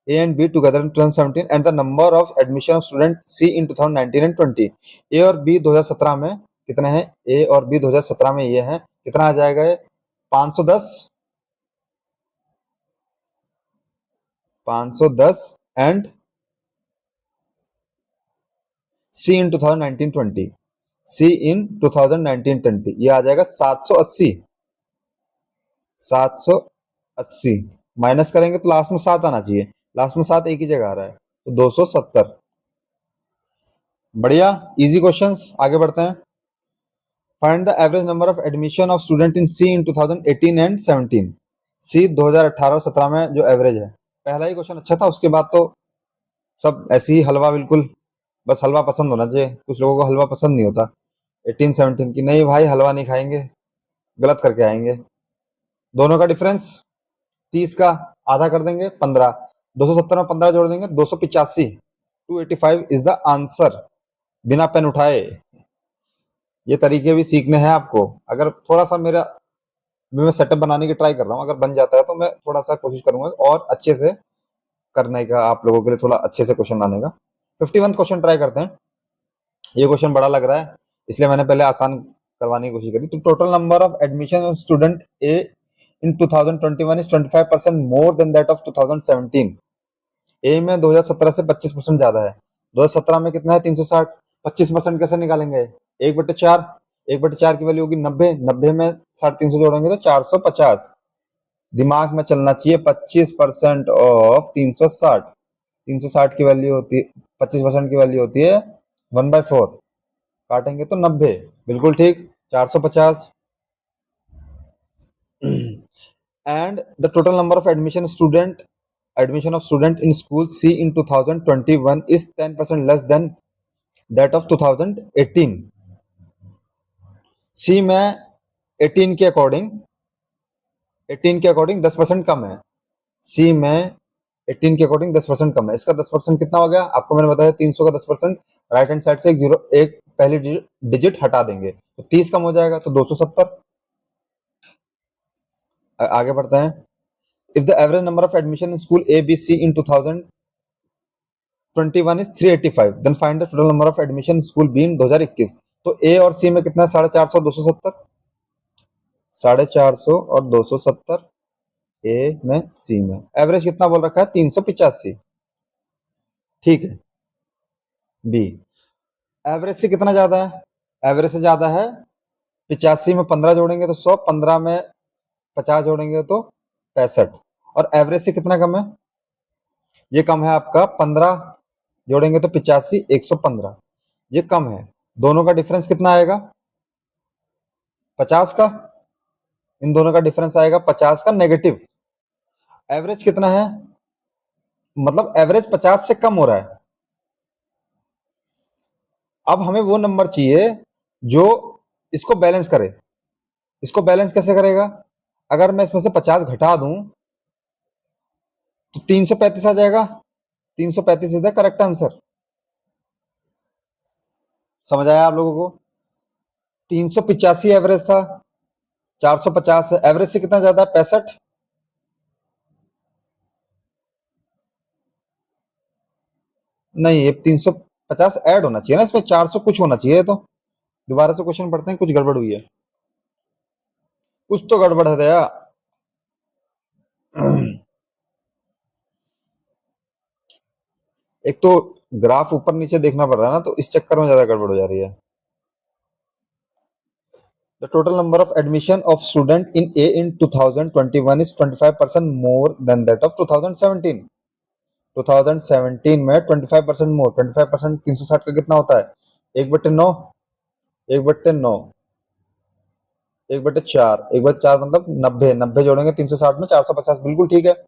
in 2017 and the number of admission of student C in 2019 and 20। ए और बी 2017 में कितने हैं? ए और बी 2017 में ये हैं, कितना आ जाएगा ये? 510 एंड सी इन 2019-20, सी इन 2019-20 ये आ जाएगा 780। 780 माइनस करेंगे तो लास्ट में 7 आना चाहिए, लास्ट में 7 एक ही जगह आ रहा है, तो 270। बढ़िया, इजी क्वेश्चंस। आगे बढ़ते हैं। Find the average number of admission of student in C in 2018 and 17। C 2018 और 17 में जो एवरेज है। पहला ही क्वेश्चन अच्छा था, उसके बाद तो सब ऐसे ही हलवा, बिल्कुल बस हलवा पसंद होना चाहिए। कुछ लोगों को हलवा पसंद नहीं होता। 18-17 की नहीं भाई, हलवा नहीं खाएंगे, गलत करके आएंगे। दोनों का डिफरेंस 30 का आधा कर देंगे 15, 270 में 15 जोड़ देंगे 285। 285 इज द आंसर, बिना पेन उठाए। ये तरीके भी सीखने हैं आपको। अगर थोड़ा सा मेरा मैं सेटअप बनाने की ट्राई कर रहा हूँ, अगर बन जाता है तो मैं थोड़ा सा कोशिश करूंगा और अच्छे से करने का, आप लोगों के लिए थोड़ा अच्छे से क्वेश्चन लाने का। 51 क्वेश्चन ट्राई करते हैं। ये क्वेश्चन बड़ा लग रहा है, इसलिए मैंने पहले आसान करवाने की कोशिश करी। तो total number of admission of student A in 2021 is 25% more than that of 2017। ए में 2017 से 25% ज्यादा है। 2017 में कितना है? 360। 25% कैसे निकालेंगे? 1/4। 1/4 की वैल्यू होगी 90। 90 में 350 जोड़ेंगे तो 450। दिमाग में चलना चाहिए। 25% ऑफ 360, 360 की वैल्यू होती है, 25% की वैल्यू होती है 1/4। काटेंगे तो 90, बिल्कुल ठीक, 450। And the total number of admission of student in school C in 2021 is 10% less than that of 2018। C में 18 के अकॉर्डिंग 10% कम है। सी में 18 के अकॉर्डिंग 10% कम है। इसका 10% कितना हो गया? आपको मैंने बताया 300 का 10%, राइट हैंड साइड से एक पहली डिजिट हटा देंगे तो 30 कम हो जाएगा, तो 270। आगे बढ़ते हैं। If the average number of admission in school A B C in 2021 is 385, then find the total number of admission in school B in 2021। तो ए और सी में कितना है? 450 और 270। 450 और 270 ए में, सी में। एवरेज कितना बोल रखा है? 385। ठीक है। बी एवरेज से कितना ज्यादा है? एवरेज से ज्यादा है। 85 में 15 जोड़ेंगे तो 100, 15 में 50 जोड़ेंगे तो 65। और एवरेज से कितना कम है? ये कम है आपका 15 जोड़ेंगे तो 85, 115। ये कम है। दोनों का डिफरेंस कितना आएगा? 50 का। इन दोनों का डिफरेंस आएगा 50 का नेगेटिव। एवरेज कितना है? मतलब एवरेज 50 से कम हो रहा है। अब हमें वो नंबर चाहिए जो इसको बैलेंस करे। इसको बैलेंस कैसे करेगा? अगर मैं इसमें से 50 घटा दूं तो 335 आ जाएगा। 335 इज द करेक्ट आंसर। समझ आया आप लोगों को? 385 एवरेज था, 450 है। एवरेज से कितना ज्यादा है? 65। नहीं, ये 350 ऐड होना चाहिए ना इसमें, 400 कुछ होना चाहिए। तो दोबारा से क्वेश्चन पढ़ते हैं, कुछ गड़बड़ हुई है। कुछ तो गड़बड़ है दया। एक तो ग्राफ ऊपर नीचे देखना पड़ रहा है ना, तो इस चक्कर में ज्यादा गड़बड़ हो जा रही है। The total number of admission of student in A in 2021 is 25% more than that of 2017। 2017 में 25% मोर। 25% 360 का कितना होता है? 1/9। 1/9, 1/4। 1/4 मतलब 90। 90 जोड़ेंगे 360 में 450, बिल्कुल ठीक है।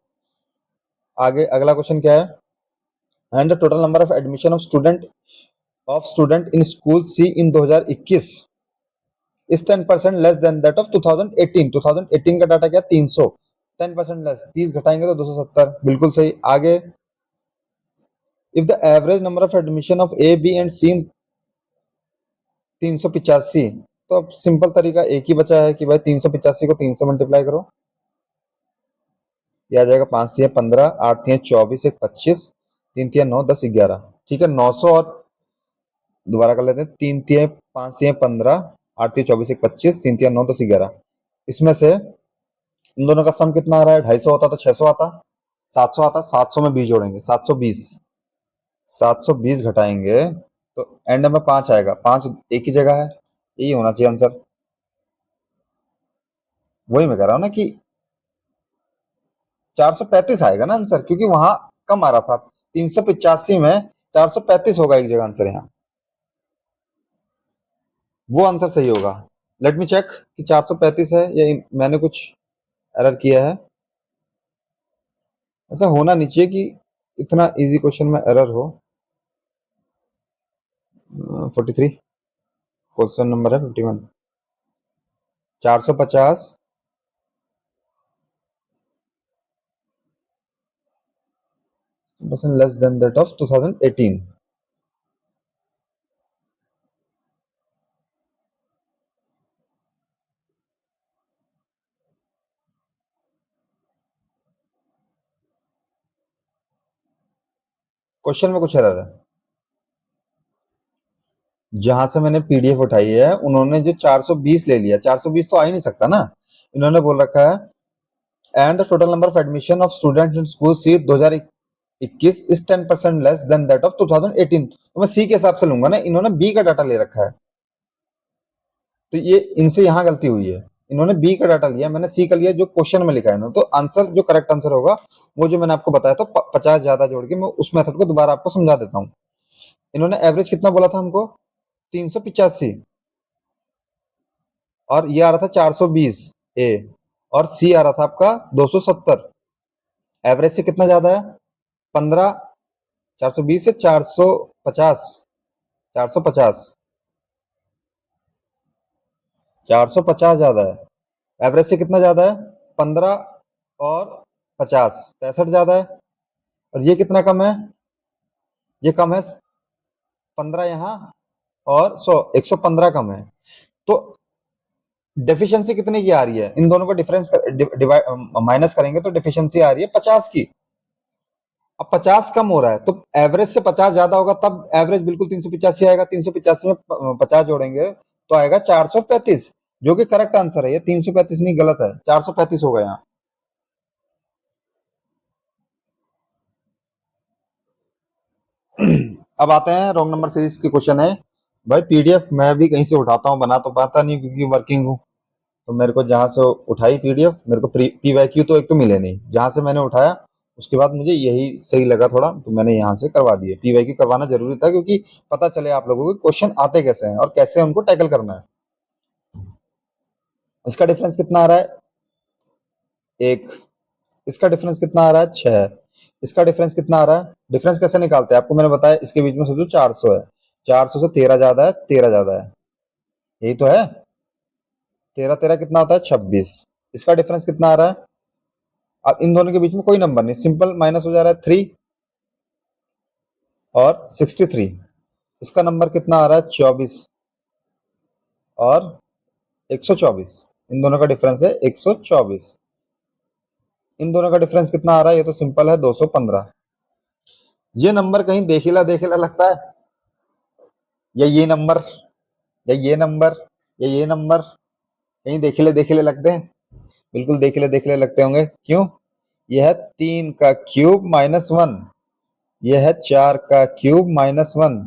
आगे अगला क्वेश्चन क्या है? And the total number of admission of student in school C in 2021 is 10% less than that of 2018। 2018 का डाटा क्या 300, 10% लेस, 30 घटाएंगे तो 270, बिल्कुल सही। आगे, if the average number of admission of A B and C 385, तो अब सिंपल तरीका एक ही बचा है कि भाई 385 को 3 से मल्टीप्लाई करो, ये आ जाएगा 5 तिया 15, 8 तिया 24, 1 25, 3 तिया 9, 10 11। ठीक है, 900 और दोबारा कर लेते हैं, 3 तिया 5 तिया 15, 8 तिया 24, 1 25, 3 तिया 9, 10 11। इसमें से इन दोनों का सम कितना आ रहा है? 250 होता तो 600 आता, 700 आता, 700 में 20 जोड़ेंगे, 720, 720 घटाएंगे तो एंड में 5 आएगा, 5 एक ही जगह है, यही होना चाहिए आंसर। वही मैं कह रहा हूं ना कि 435 आएगा ना आंसर, क्योंकि वहां कम आ रहा था, 385 में 435 होगा एक जगह आंसर, यहाँ वो आंसर सही होगा। लेट मी चेक कि 435 है या मैंने कुछ एरर किया है। ऐसा होना नहीं चाहिए कि इतना इजी क्वेश्चन में एरर हो। 43, क्वेश्चन नंबर है 51, 450 percent less than that of 2018। Question में कुछ एरर है। जहां से मैंने पीडीएफ उठाई है उन्होंने जो 420 ले लिया, 420 तो आ ही नहीं सकता ना। इन्होंने बोल रखा है and the total number of admission of student in school C 2021 is 10% less than that of 2018। तो मैं सी के हिसाब से लूंगा ना, इन्होंने बी का डाटा ले रखा है, तो ये इनसे यहाँ गलती हुई है। इन्होंने बी का डाटा लिया, मैंने सी का लिया जो क्वेश्चन में लिखा है इन्होंने। तो आंसर जो करेक्ट आंसर होगा वो जो मैंने आपको बताया, तो 50 ज्यादा जोड़ के मैं उस मेथड को दोबारा आपको समझा देता हूँ। इन्होंने एवरेज कितना बोला था हमको? 385, और ये आ रहा था 420 ए, और सी आ रहा था आपका 270। एवरेज से कितना ज्यादा है? 15, 420 से 450, 450, 450 ज्यादा है। एवरेज से कितना ज्यादा है? 15 और 50, 65 ज्यादा है। और ये कितना कम है? ये कम है 15 यहाँ, और 115 कम है। तो डेफिशिएंसी कितने की आ रही है? इन दोनों को डिफरेंस माइनस करेंगे तो डेफिशिएंसी आ रही है 50 की। अब 50 कम हो रहा है तो एवरेज से 50 ज्यादा होगा, तब एवरेज बिल्कुल 385 आएगा। 385 में 50 जोड़ेंगे तो आएगा 435, जो कि करेक्ट आंसर है। ये 335 नहीं, गलत है, 435 होगा यहाँ। अब आते हैं रॉन्ग नंबर सीरीज के क्वेश्चन है। भाई पीडीएफ मैं भी कहीं से उठाता हूँ, बना तो पाता नहीं क्योंकि वर्किंग हूँ। तो मेरे को जहां से उठाई पीडीएफ, मेरे को पीवाईक्यू तो एक तो मिले नहीं, जहां से मैंने उठाया उसके बाद मुझे यही सही लगा थोड़ा, तो मैंने यहाँ से करवा दिए। पीवाईक्यू करवाना जरूरी था क्योंकि पता चले आप लोगों को क्वेश्चन आते कैसे हैं और कैसे उनको टैकल करना है। इसका डिफरेंस कितना आ रहा है? 1। इसका डिफरेंस कितना आ रहा है? 6। इसका डिफरेंस कितना आ रहा है? डिफरेंस कैसे निकालते हैं आपको मैंने बताया, इसके बीच में सोचो 400 है, 400 से 13 ज्यादा है, 13 ज्यादा है, यही तो है। 13 13 कितना होता है? 26। इसका डिफरेंस कितना आ रहा है? अब इन दोनों के बीच में कोई नंबर नहीं, सिंपल माइनस हो जा रहा है, 3 और 63। इसका नंबर कितना आ रहा है? 24 और 124। इन दोनों का डिफरेंस है 124। इन दोनों का डिफरेंस कितना आ रहा है? ये तो सिंपल है, 215। ये नंबर कहीं देखिला लगता है, या ये नंबर, या ये नंबर, या ये नंबर कहीं देखिले लगते हैं? बिल्कुल देखिले लगते होंगे। क्यों? यह है 3 का क्यूब माइनस 1, यह है 4 का क्यूब माइनस 1,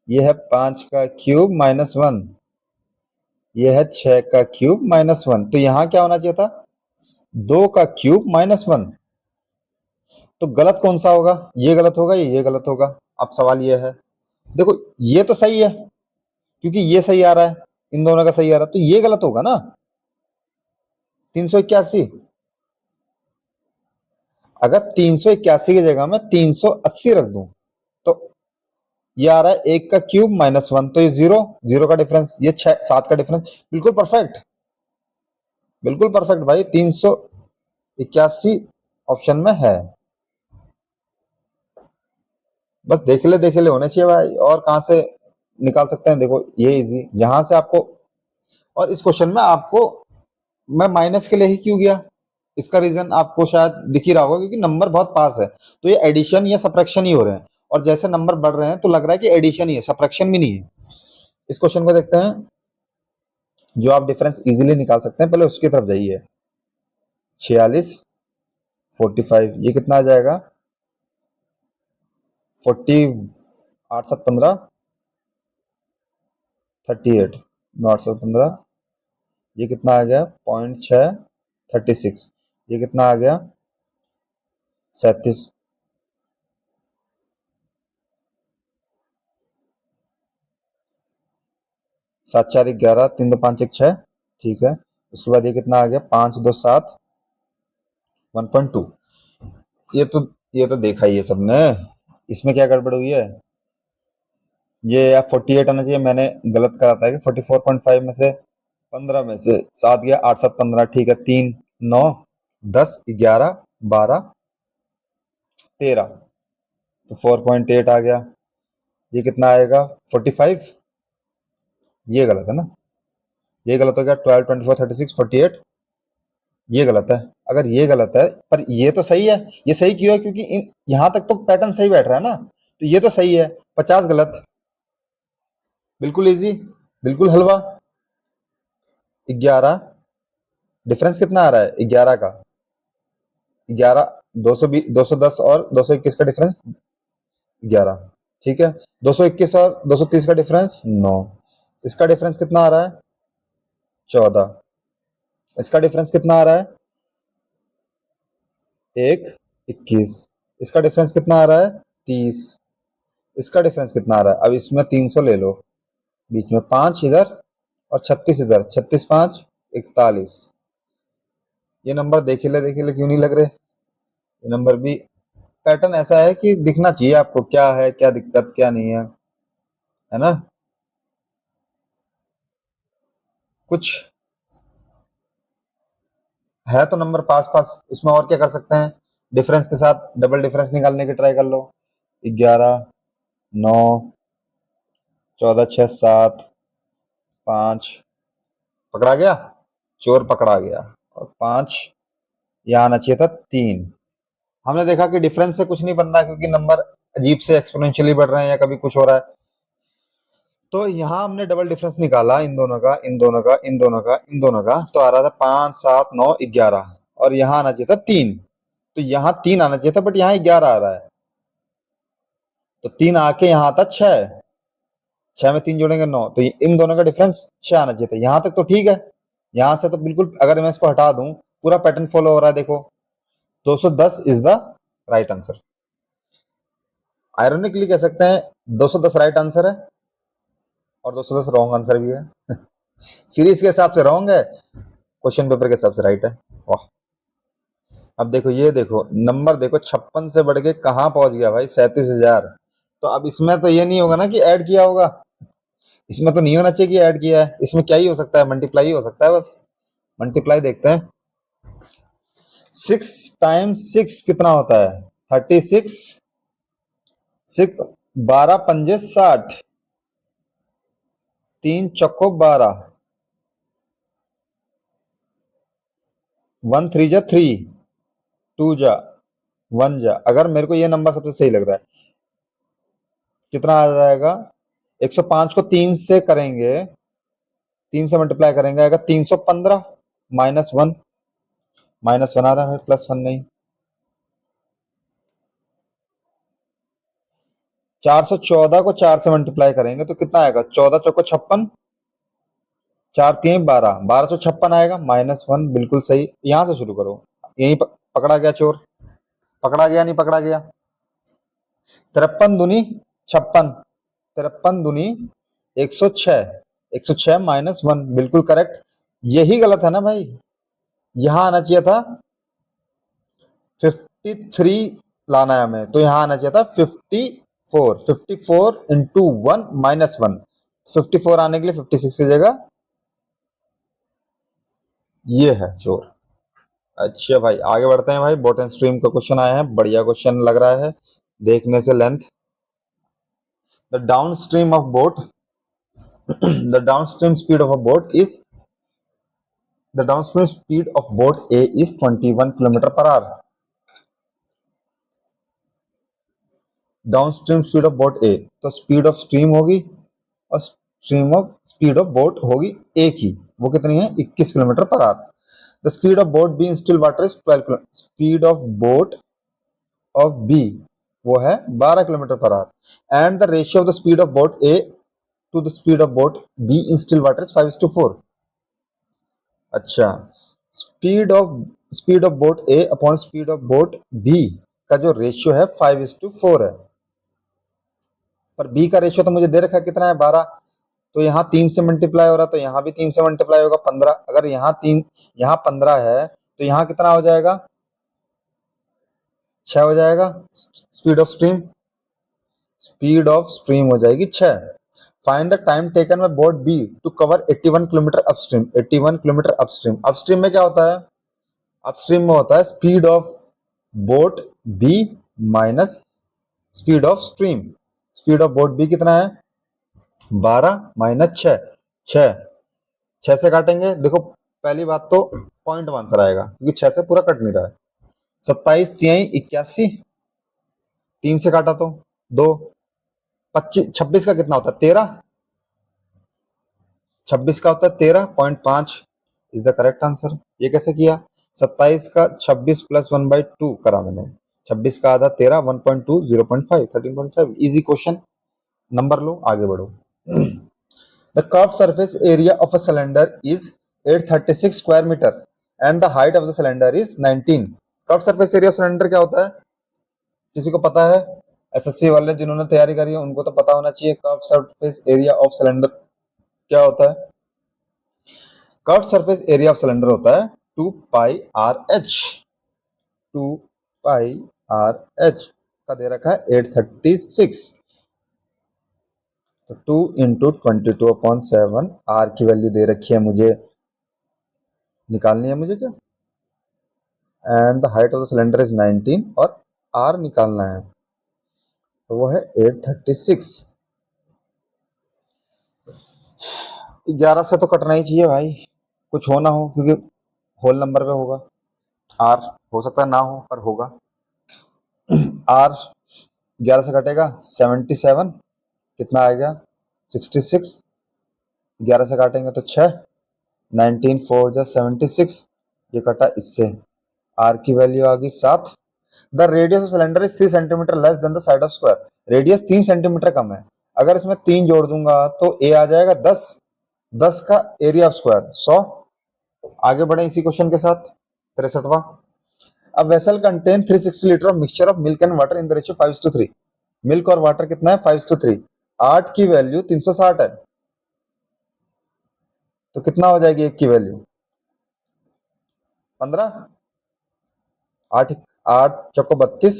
यह है 5 का क्यूब माइनस 1, यह है 6 का क्यूब माइनस 1। तो यहां क्या होना चाहिए था? 2 का क्यूब माइनस 1। तो गलत कौन सा होगा? ये गलत होगा या ये गलत होगा? अब सवाल ये है, देखो ये तो सही है क्योंकि ये सही आ रहा है, इन दोनों का सही आ रहा है, तो ये गलत होगा ना। 381, अगर 381 की जगह मैं 380 रख दूं तो ये आ रहा है 1 का क्यूब माइनस 1, तो ये 0, 0 का डिफरेंस, ये 6 7 का डिफरेंस, बिल्कुल परफेक्ट, बिल्कुल परफेक्ट भाई। 381 ऑप्शन में है। बस देखे ले होने चाहिए भाई, और कहां से निकाल सकते हैं? देखो ये इजी, यहां से आपको, और इस क्वेश्चन में आपको मैं माइनस के लिए ही क्यों गया, इसका रीजन आपको शायद दिख ही रहा होगा, क्योंकि नंबर बहुत पास है, तो ये एडिशन या सब्ट्रैक्शन ही हो रहे हैं, और जैसे नंबर बढ़ रहे हैं तो लग रहा है कि एडिशन ही है, सब्ट्रैक्शन भी नहीं है। इस क्वेश्चन को देखते हैं, जो आप डिफरेंस इजीली निकाल सकते हैं, पहले उसकी तरफ जाइए। 46 45, ये कितना आ जाएगा? 40 8 7 15 38, 9 8 7 15, ये कितना आ गया? 0.6 36, ये कितना आ गया? 37, 7 4 11, 3 2 5 1 6, ठीक है। उसके बाद ये कितना आ गया? 5 2 7 1.2। ये तो ये तो देखा ही है सबने, इसमें क्या गड़बड़ हुई है? ये या 48 आना चाहिए, मैंने गलत करा था कि 44.5 में से 15 में से 7 गया, 8 7 15, ठीक है। 3 9 10 11 12 13, तो 4.8 आ गया। ये कितना आएगा? 45, ये गलत है ना, ये गलत हो गया। 12 24 36 48, ये गलत है। अगर ये गलत है, पर ये तो सही है, ये सही क्यों है? क्योंकि इन यहां तक तो पैटर्न सही बैठ रहा है ना, तो ये तो सही है। 50 गलत, बिल्कुल इजी, बिल्कुल हलवा। 11, डिफरेंस कितना आ रहा है 11 का? 11, 220 210 और 221 का डिफरेंस 11, ठीक है। 221 और 230 का डिफरेंस 9, इसका डिफरेंस कितना आ रहा है? 14, इसका डिफरेंस कितना आ रहा है? 1 21, इसका डिफरेंस कितना आ रहा है? 30, इसका डिफरेंस कितना आ रहा है? अब इसमें 300 ले लो, बीच में 5 इधर और 36 इधर, 36 5 41। ये नंबर देखे ले क्यों नहीं लग रहे? ये नंबर भी पैटर्न ऐसा है कि दिखना चाहिए आपको, क्या है, क्या दिक्कत, क्या नहीं है ना? कुछ है तो नंबर पास पास, इसमें और क्या कर सकते हैं? डिफरेंस के साथ डबल डिफरेंस निकालने की ट्राई कर लो। 11 9 14 6 7 5, पकड़ा गया, चोर पकड़ा गया। और 5 यहाँ आना चाहिए था, 3। हमने देखा कि डिफरेंस से कुछ नहीं बन रहा, क्योंकि नंबर अजीब से एक्सपोनेंशियली बढ़ रहे हैं या कभी कुछ हो रहा है। तो यहाँ हमने डबल डिफरेंस निकाला, इन दोनों का, इन दोनों का, इन दोनों का, इन दोनों का, तो आ रहा था 5 7 9 11, और यहाँ आना चाहिए था 3, तो यहाँ 3 आना चाहिए था, बट यहाँ 11 आ रहा है, तो 3 आके यहाँ आता 6, 6 में 3 जोड़ेंगे 9, तो इन दोनों का डिफरेंस 6 आना चाहिए था। यहाँ तक तो ठीक है, यहाँ से तो बिल्कुल, अगर मैं इसको हटा दूं, पूरा पैटर्न फॉलो हो रहा है। देखो 210 is the right answer. Ironically कह सकते हैं 210 राइट आंसर है, और 210 रॉन्ग आंसर भी है। सीरीज के हिसाब से रॉन्ग है, क्वेश्चन पेपर के हिसाब से राइट है। वाह। अब देखो, ये देखो नंबर, देखो 56 से बढ़ के कहाँ पहुंच गया भाई, 37,000। तो अब इसमें तो ये नहीं होगा ना कि ऐड किया होगा, इसमें तो नहीं होना चाहिए कि ऐड किया है, इसमें क्या ही हो सकता है? मल्टीप्लाई ही हो सकता है बस। मल्टीप्लाई देखते हैं। 6 टाइम्स 6 कितना होता है? 36, 6 12 पंजे 60, 3 चौको 12, 1 3 जा 3, 2 जा 1 जा। अगर मेरे को ये नंबर सबसे सही लग रहा है, कितना आ जाएगा? 105 को 3 से करेंगे, 3 से मल्टीप्लाई करेंगे, आएगा 315 -1, -1 आ रहा है, +1 नहीं। 414 को 4 से मल्टीप्लाई करेंगे तो कितना आएगा? 14 चौको 56, 4 3 12, 1256 आएगा, -1, बिल्कुल सही। यहां से शुरू करो, यहीं पकड़ा गया चोर, पकड़ा गया, नहीं पकड़ा गया? 53 दूनी 56, 53 दूनी 106, 106 -1, बिल्कुल करेक्ट। यही गलत है ना भाई, यहां आना चाहिए था 53 लाना है हमें, तो यहां आना चाहिए था 54। 4, 54 इंटू 1 माइनस 1, 54 आने के लिए 56 की जगह ये है 4। अच्छा भाई आगे बढ़ते हैं भाई। बोट एंड स्ट्रीम का क्वेश्चन आया है, बढ़िया क्वेश्चन लग रहा है देखने से। Length the down stream of boat the down stream speed of a boat is the down stream speed of boat A is 21 kilometre per hour. Down stream speed of boat A, तो speed of stream होगी और speed of boat होगी ए की, वो कितनी है 21 kilometre per hour. The speed of boat B in still water is 12 kilometre, speed of boat of B वो है 12 kilometre per hour, and the ratio of the speed of boat A to the speed of boat B in still water is 5:4। अच्छा, speed of boat A upon speed of boat B का जो ratio है 5:4 है, पर B का ratio तो मुझे दे रखा है कितना है 12, तो यहाँ 3 से मल्टीप्लाई हो रहा है तो यहाँ भी 3 से मल्टीप्लाई होगा 15। अगर यहाँ 3 यहाँ 15 है तो यहाँ कितना हो जाएगा 6 हो जाएगा। स्पीड ऑफ स्ट्रीम हो जाएगी 6। Find the time taken by boat B to cover 81 kilometre upstream. 81 kilometre upstream, upstream में क्या होता है, अपस्ट्रीम में होता है speed of boat B minus speed of stream. Speed of boat B कितना है 12 माइनस 6, 6 से काटेंगे, देखो पहली बात तो पॉइंट आंसर आएगा क्योंकि 6 से पूरा कट नहीं रहा है। 27 तिहाई 81, 3 से काटा तो 2, 25 26 का कितना होता है 13, 26 का होता है 13.5 इज द करेक्ट आंसर। ये कैसे किया, 27 का 26 प्लस 1/2 करा मैंने, 26 का आधा 13, 1.2 0.5 13.5। इजी क्वेश्चन, नंबर लो आगे बढ़ो। The curved surface area of a cylinder is 836 square meter and the height of the cylinder is 19। Curve surface area cylinder क्या होता है, किसी को पता है, एसएससी वाले जिन्होंने तैयारी करी है उनको तो पता होना चाहिए curve surface area of cylinder क्या होता है। Curve surface area of cylinder होता है 2 पाई आर एच, 2 पाई आर एच का दे रखा है 836, तो 2 इंटू 22/7, आर की वैल्यू दे रखी है मुझे, निकालनी है मुझे क्या, and the height of the cylinder is 19 और आर निकालना है तो वो है 836। 11 से तो कटना ही चाहिए भाई, कुछ हो ना हो क्योंकि होल नंबर पे होगा, आर हो सकता है ना हो पर होगा। आर 11 से कटेगा 77, कितना आएगा 66, 11 से काटेंगे तो 6, 19 4 जा 76, ये कटा इससे, आर की वैल्यू आ गई 7। The radius of cylinder is 3 centimetre less than the side of square, radius 3 centimetre कम है, अगर इसमें 3 जोड़ दूंगा तो ए आ जाएगा 10, 10 का एरिया ऑफ स्क्वायर 100। आगे बढ़े इसी क्वेश्चन के साथ 63वां। A vessel contain 360 litre of mixture of milk and water in the ratio 5:3। Milk और वाटर कितना है 5:3, 8 की वैल्यू 360 है तो कितना हो जाएगी 1 की वैल्यू 15, 8 8 चौको 32,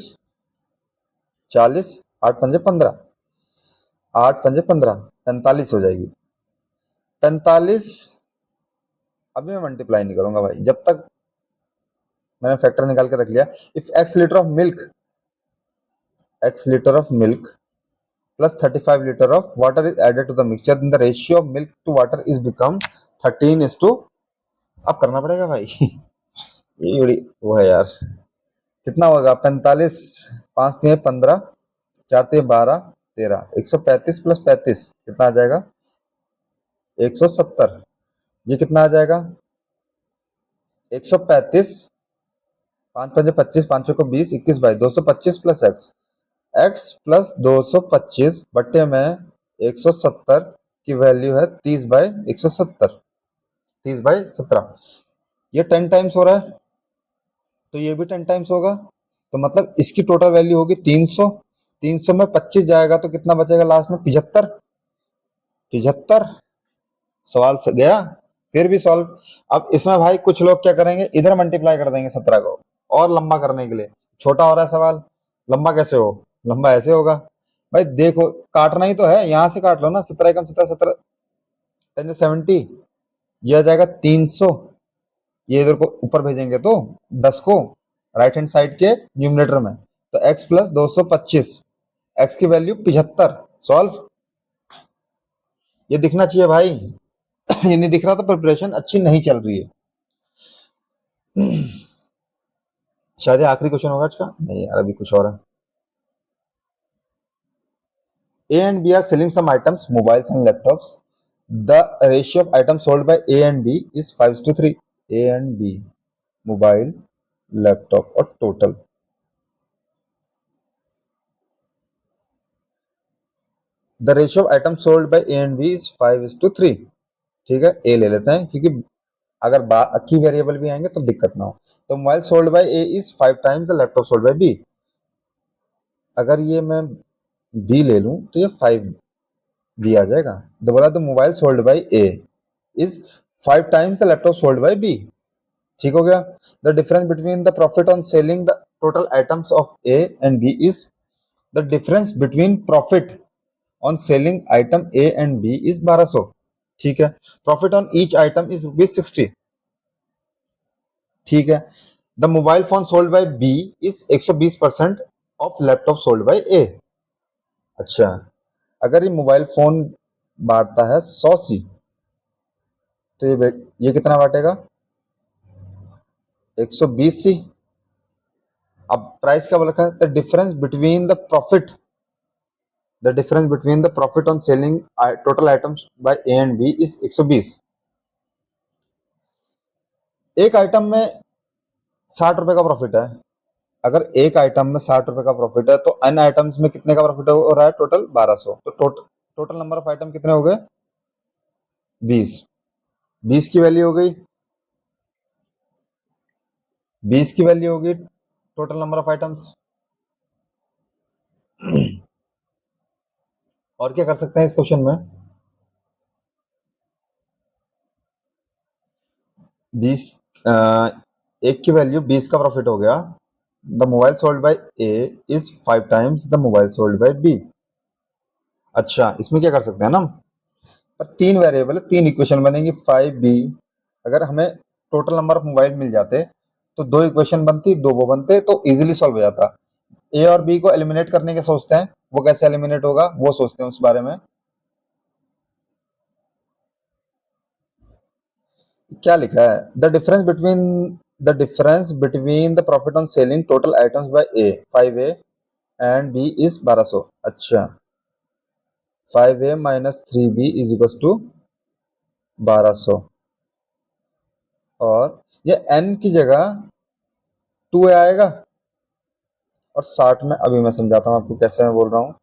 40, 8 पंजे 15, 8 पंजे 15, 45 हो जाएगी। 45 अभी मैं मल्टीप्लाई नहीं करूंगा भाई, जब तक मैंने फैक्टर निकाल के रख लिया। If x litre of milk plus 35 liter of water is added to the mixture, then the ratio of milk to water is become 13 is to, अब करना पड़ेगा भाई ये बड़ी वो है यार, कितना होगा 45, 5 3 15, 4 3 12 13, 135 प्लस 35 कितना आ जाएगा 170, ये कितना आ जाएगा 135, 5 5 25, 5 को 20, 21 बाई 225 प्लस x प्लस 225 बट्टे में 170 की वैल्यू है 30/170, 30/17, ये 10 टाइम्स हो रहा है तो ये भी 10 टाइम्स होगा, तो मतलब इसकी टोटल वैल्यू होगी 300, 300 में 25 जाएगा तो कितना बचेगा लास्ट में 75, 75। सवाल से गया, फिर भी सॉल्व। अब इसमें भाई कुछ लोग क्या करेंगे इधर मल्टीप्लाई कर देंगे 17 को और लंबा करने के लिए, छोटा हो रहा है सवाल, लंबा कैसे हो, लंबा ऐसे होगा, भाई देखो, काटना ही तो है, यहां से काट लो ना, 17 एकम 17, 17 10 70, ये आ जाएगा 300। ये इधर को ऊपर भेजेंगे तो 10 को राइट हैंड साइड के न्यूमरेटर में, तो x प्लस 225, x की वैल्यू 75। सॉल्व। ये दिखना चाहिए भाई। ये नहीं दिख रहा तो प्रिपरेशन अच्छी नहीं चल रही है। शायद ये आखिरी क्वेश्चन होगा आज का, नहीं यार अभी कुछ और है। A and B are selling some items, mobiles and laptops. The ratio of items sold by A and B is 5:3. A and B, mobile, laptop और total. The ratio of items sold by A and B is 5:3. ठीक है, A ले लेते हैं क्योंकि अगर बाकी variable भी आएंगे तो दिक्कत ना हो। तो mobile sold bye A is 5 times the laptop sold by B. अगर ये मैं B ले लूं तो ये 5 B आ जाएगा। तो बोला the mobile sold bye A is 5 times the laptop sold by B. ठीक हो गया। The difference between the profit on selling the total items of A and B is, the difference between profit on selling item A and B is 1200। ठीक है। Profit on each item is ₹60। ठीक है। The mobile phone sold by B is 120% of laptop sold by A. अच्छा, अगर ये mobile phone बांटता है 100 सी, तो ये कितना बांटेगा? 120 सी। अब प्राइस क्या बोला है? The difference between the profit, the difference between the profit on selling total items by A and B is 120। एक आइटम में 60 रुपए का प्रॉफिट है। अगर एक आइटम में 60 रुपए का प्रॉफिट है तो अन्य आइटम्स में कितने का प्रॉफिट हो रहा है? टोटल 1200। तो टोटल नंबर ऑफ आइटम कितने हो गए? 20। 20 की वैल्यू हो गई, 20 की वैल्यू होगी टोटल नंबर ऑफ आइटम्स। और क्या कर सकते हैं इस क्वेश्चन में? 20, एक की वैल्यू 20 का प्रॉफिट हो गया। The mobile sold by A is 5 times the mobile sold by B. अच्छा, इसमें क्या कर सकते हैं ना, पर 3 वेरिएबल है, 3 इक्वेशन बनेंगी 5b। अगर हमें टोटल नंबर ऑफ मोबाइल मिल जाते तो 2 इक्वेशन बनती, 2 वो बनते तो इजीली सॉल्व हो जाता। ए और बी को एलिमिनेट करने के सोचते हैं, वो कैसे एलिमिनेट होगा वो सोचते हैं उस बारे में। क्या लिखा है? The difference between the profit on selling total items by A 5a and B is 1200। अच्छा, 5a minus 3b is equal to 1200। और ये n की जगह 2a आएगा। और 60 में अभी मैं समझाता हूं आपको कैसे मैं बोल रहा हूं।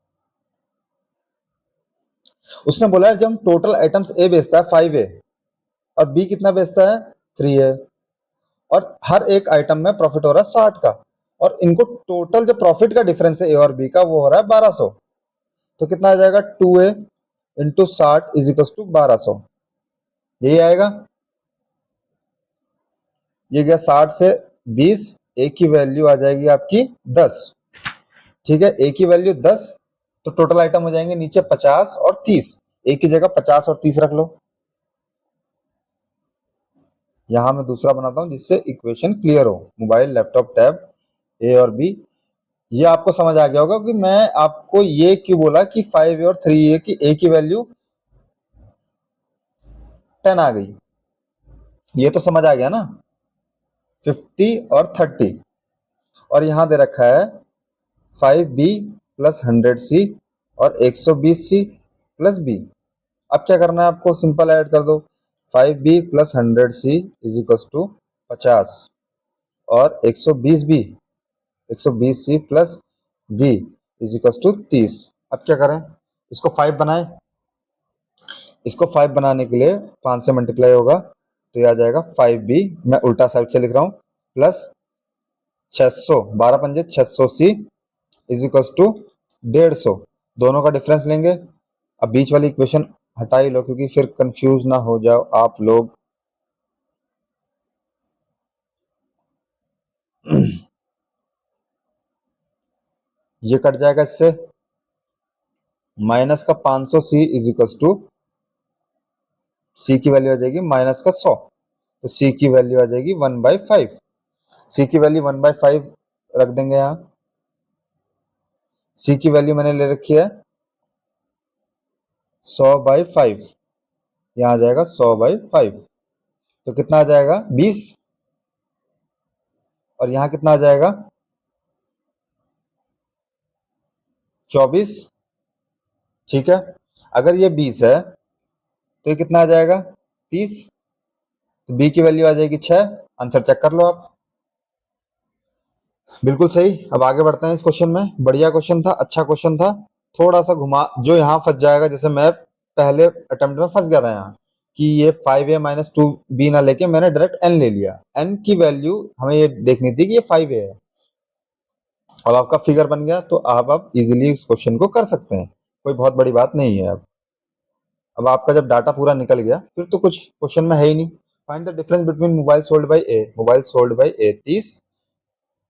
उसने बोला है जब हम टोटल आइटम्स ए बेचता है 5a और बी कितना बेचता है 3a, और हर एक आइटम में प्रॉफिट हो रहा है 60 का, और इनको टोटल जो प्रॉफिट का डिफरेंस है ए और बी का वो हो रहा है 1200। तो कितना आ जाएगा? 2a into 60 is equal to 1200। यही आएगा। ये गया 60 से 20, ए की वैल्यू आ जाएगी आपकी 10। ठीक है, ए की वैल्यू 10, तो टोटल आइटम हो जाएंगे नीचे 50 और 30। ए की जगह 50 और 30 रख लो। यहां मैं दूसरा बनाता हूं जिससे इक्वेशन क्लियर हो। मोबाइल, लैपटॉप, टैब, ए और बी। ये आपको समझ आ गया होगा कि मैं आपको ये क्यों बोला कि 5 और 3 की ए की वैल्यू 10 आ गई। ये तो समझ आ गया ना। 50 और 30, और यहां दे रखा है 5b प्लस 100c और 120c प्लस b। अब क्या करना है आपको? सिंपल ऐड कर दो। 5b plus 100c is equal to 50 और 120b, 120c plus b is equal to 30। अब क्या करें? इसको 5 बनाएं। इसको 5 बनाने के लिए 5 से मल्टीप्लाई होगा तो ये आ जाएगा 5b, मैं उल्टा साइड से लिख रहा हूं, प्लस 600, 12 पंजे 600c इज इक्वल टू 150। दोनों का डिफरेंस लेंगे। अब बीच वाली इक्वेशन हटा ही लो क्योंकि फिर कंफ्यूज ना हो जाओ आप लोग। ये कट जाएगा इससे, माइनस का 500 सी इज इक्वल टू, सी की वैल्यू आ जाएगी माइनस का 100, तो सी की वैल्यू आ जाएगी 1/5। सी की वैल्यू 1/5 रख देंगे यहाँ। सी की वैल्यू मैंने ले रखी है 100/5, यहाँ आ जाएगा 100/5, तो कितना आ जाएगा 20, और यहाँ कितना आ जाएगा 24। ठीक है, अगर ये 20 है तो ये कितना आ जाएगा 30, तो बी की वैल्यू आ जाएगी 6। आंसर चेक कर लो आप। बिल्कुल सही। अब आगे बढ़ते हैं इस क्वेश्चन में। बढ़िया क्वेश्चन था, अच्छा क्वेश्चन था। थोड़ा सा घुमा, जो यहाँ फंस जाएगा, जैसे मैं पहले अटेम्प्ट में फंस गया था यहाँ, कि ये 5a-2b ना लेके मैंने डायरेक्ट n ले लिया। n की वैल्यू हमें ये देखनी थी कि ये 5a है, और आपका फिगर बन गया, तो आप इजीली इस क्वेश्चन को कर सकते हैं, कोई बहुत बड़ी बात नहीं है। अब आपका जब डाटा पूरा निकल गया, फिर तो कुछ क्वेश्चन में है ही नहीं। Find the difference between mobile sold by A, mobile sold by A 30,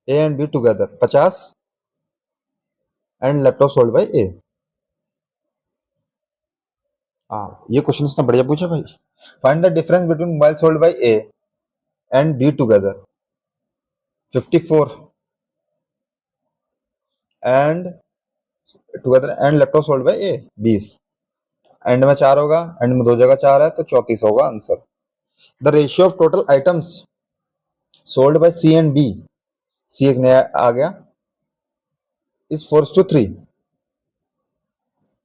A and B together 50, and laptop sold by A. ये क्वेश्चन इसने बढ़िया पूछा भाई। Find the difference between mobile sold by A and B together 54, and together and laptop sold by A 20। And में 4 होगा, and में 2 जगह 4 है, तो 34 होगा answer. The ratio of total items sold by C and B, C एक नया आ गया, इज 4:3,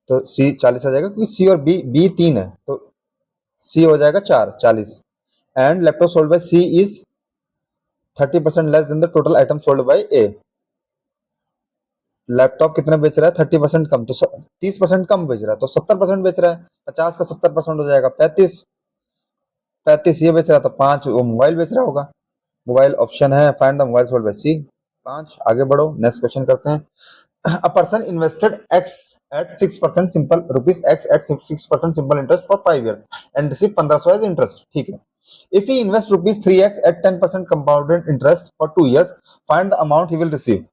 तो सी 40 आ जाएगा, क्योंकि सी और बी 3 है, तो सी हो जाएगा 4, 40। And laptop sold by C is 30% less than the total item sold by A. Laptop कितना बेच रहा है 30% कम, तो 30% कम बेच रहा है, तो 70% बेच रहा है। 50 का 70% हो जाएगा 35, 35 ये बेच रहा है, तो 5 वो मोबाइल बेच रहा होगा। मोबाइल ऑप्शन है, find the mobile sold by C 5। आगे बढ़ो, नेक्स्ट क्वेश्चन करते हैं। A person invested X at 6% simple rupees X at 6% simple interest for 5 years and received 1500 as interest. ठीक है। If he invests rupees 3x at 10% compounded interest for 2 years, find the amount he will receive.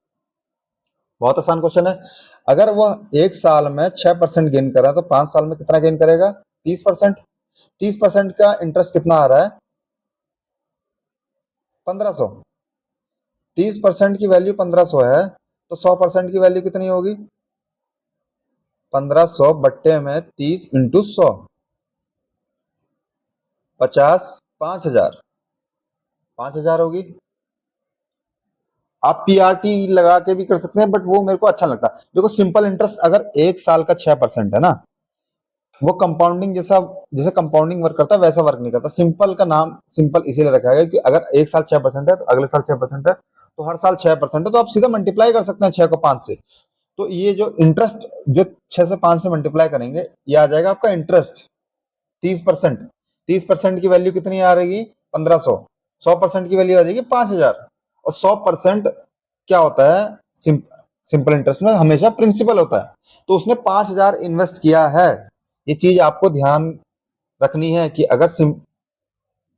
बहुत आसान question है। अगर वह एक साल में 6% गेन कर रहा है, तो 5 साल में कितना गेन करेगा 30%। 30% का इंटरेस्ट कितना आ रहा है 1500। 30% की वैल्यू 1500 है, तो 100% की वैल्यू कितनी होगी 1500 बट्टे में 30 इंटू 100, 50, 5000, 5000 होगी। आप पीआरटी लगा के भी कर सकते हैं, बट वो मेरे को अच्छा लगता है। देखो सिंपल इंटरेस्ट अगर एक साल का 6% है ना, वो कंपाउंडिंग जैसा, जैसे कंपाउंडिंग वर्क करता है वैसा वर्क नहीं करता। सिंपल का नाम सिंपल इसीलिए रखा है कि अगर एक साल 6% है, तो अगले साल 6% है, तो हर साल 6% है, तो आप सीधा मल्टीप्लाई कर सकते हैं 6 को 5 से। तो ये जो इंटरेस्ट जो 6 से 5 से मल्टीप्लाई करेंगे, ये आ जाएगा आपका इंटरेस्ट 30%। 30% की वैल्यू कितनी आ रही 1500। 100% की वैल्यू आ जाएगी 5000। और 100% क्या होता है सिंपल इंटरेस्ट में हमेशा प्रिंसिपल होता है। तो उसने 5000 इन्वेस्ट किया है। ये चीज आपको ध्यान रखनी है कि अगर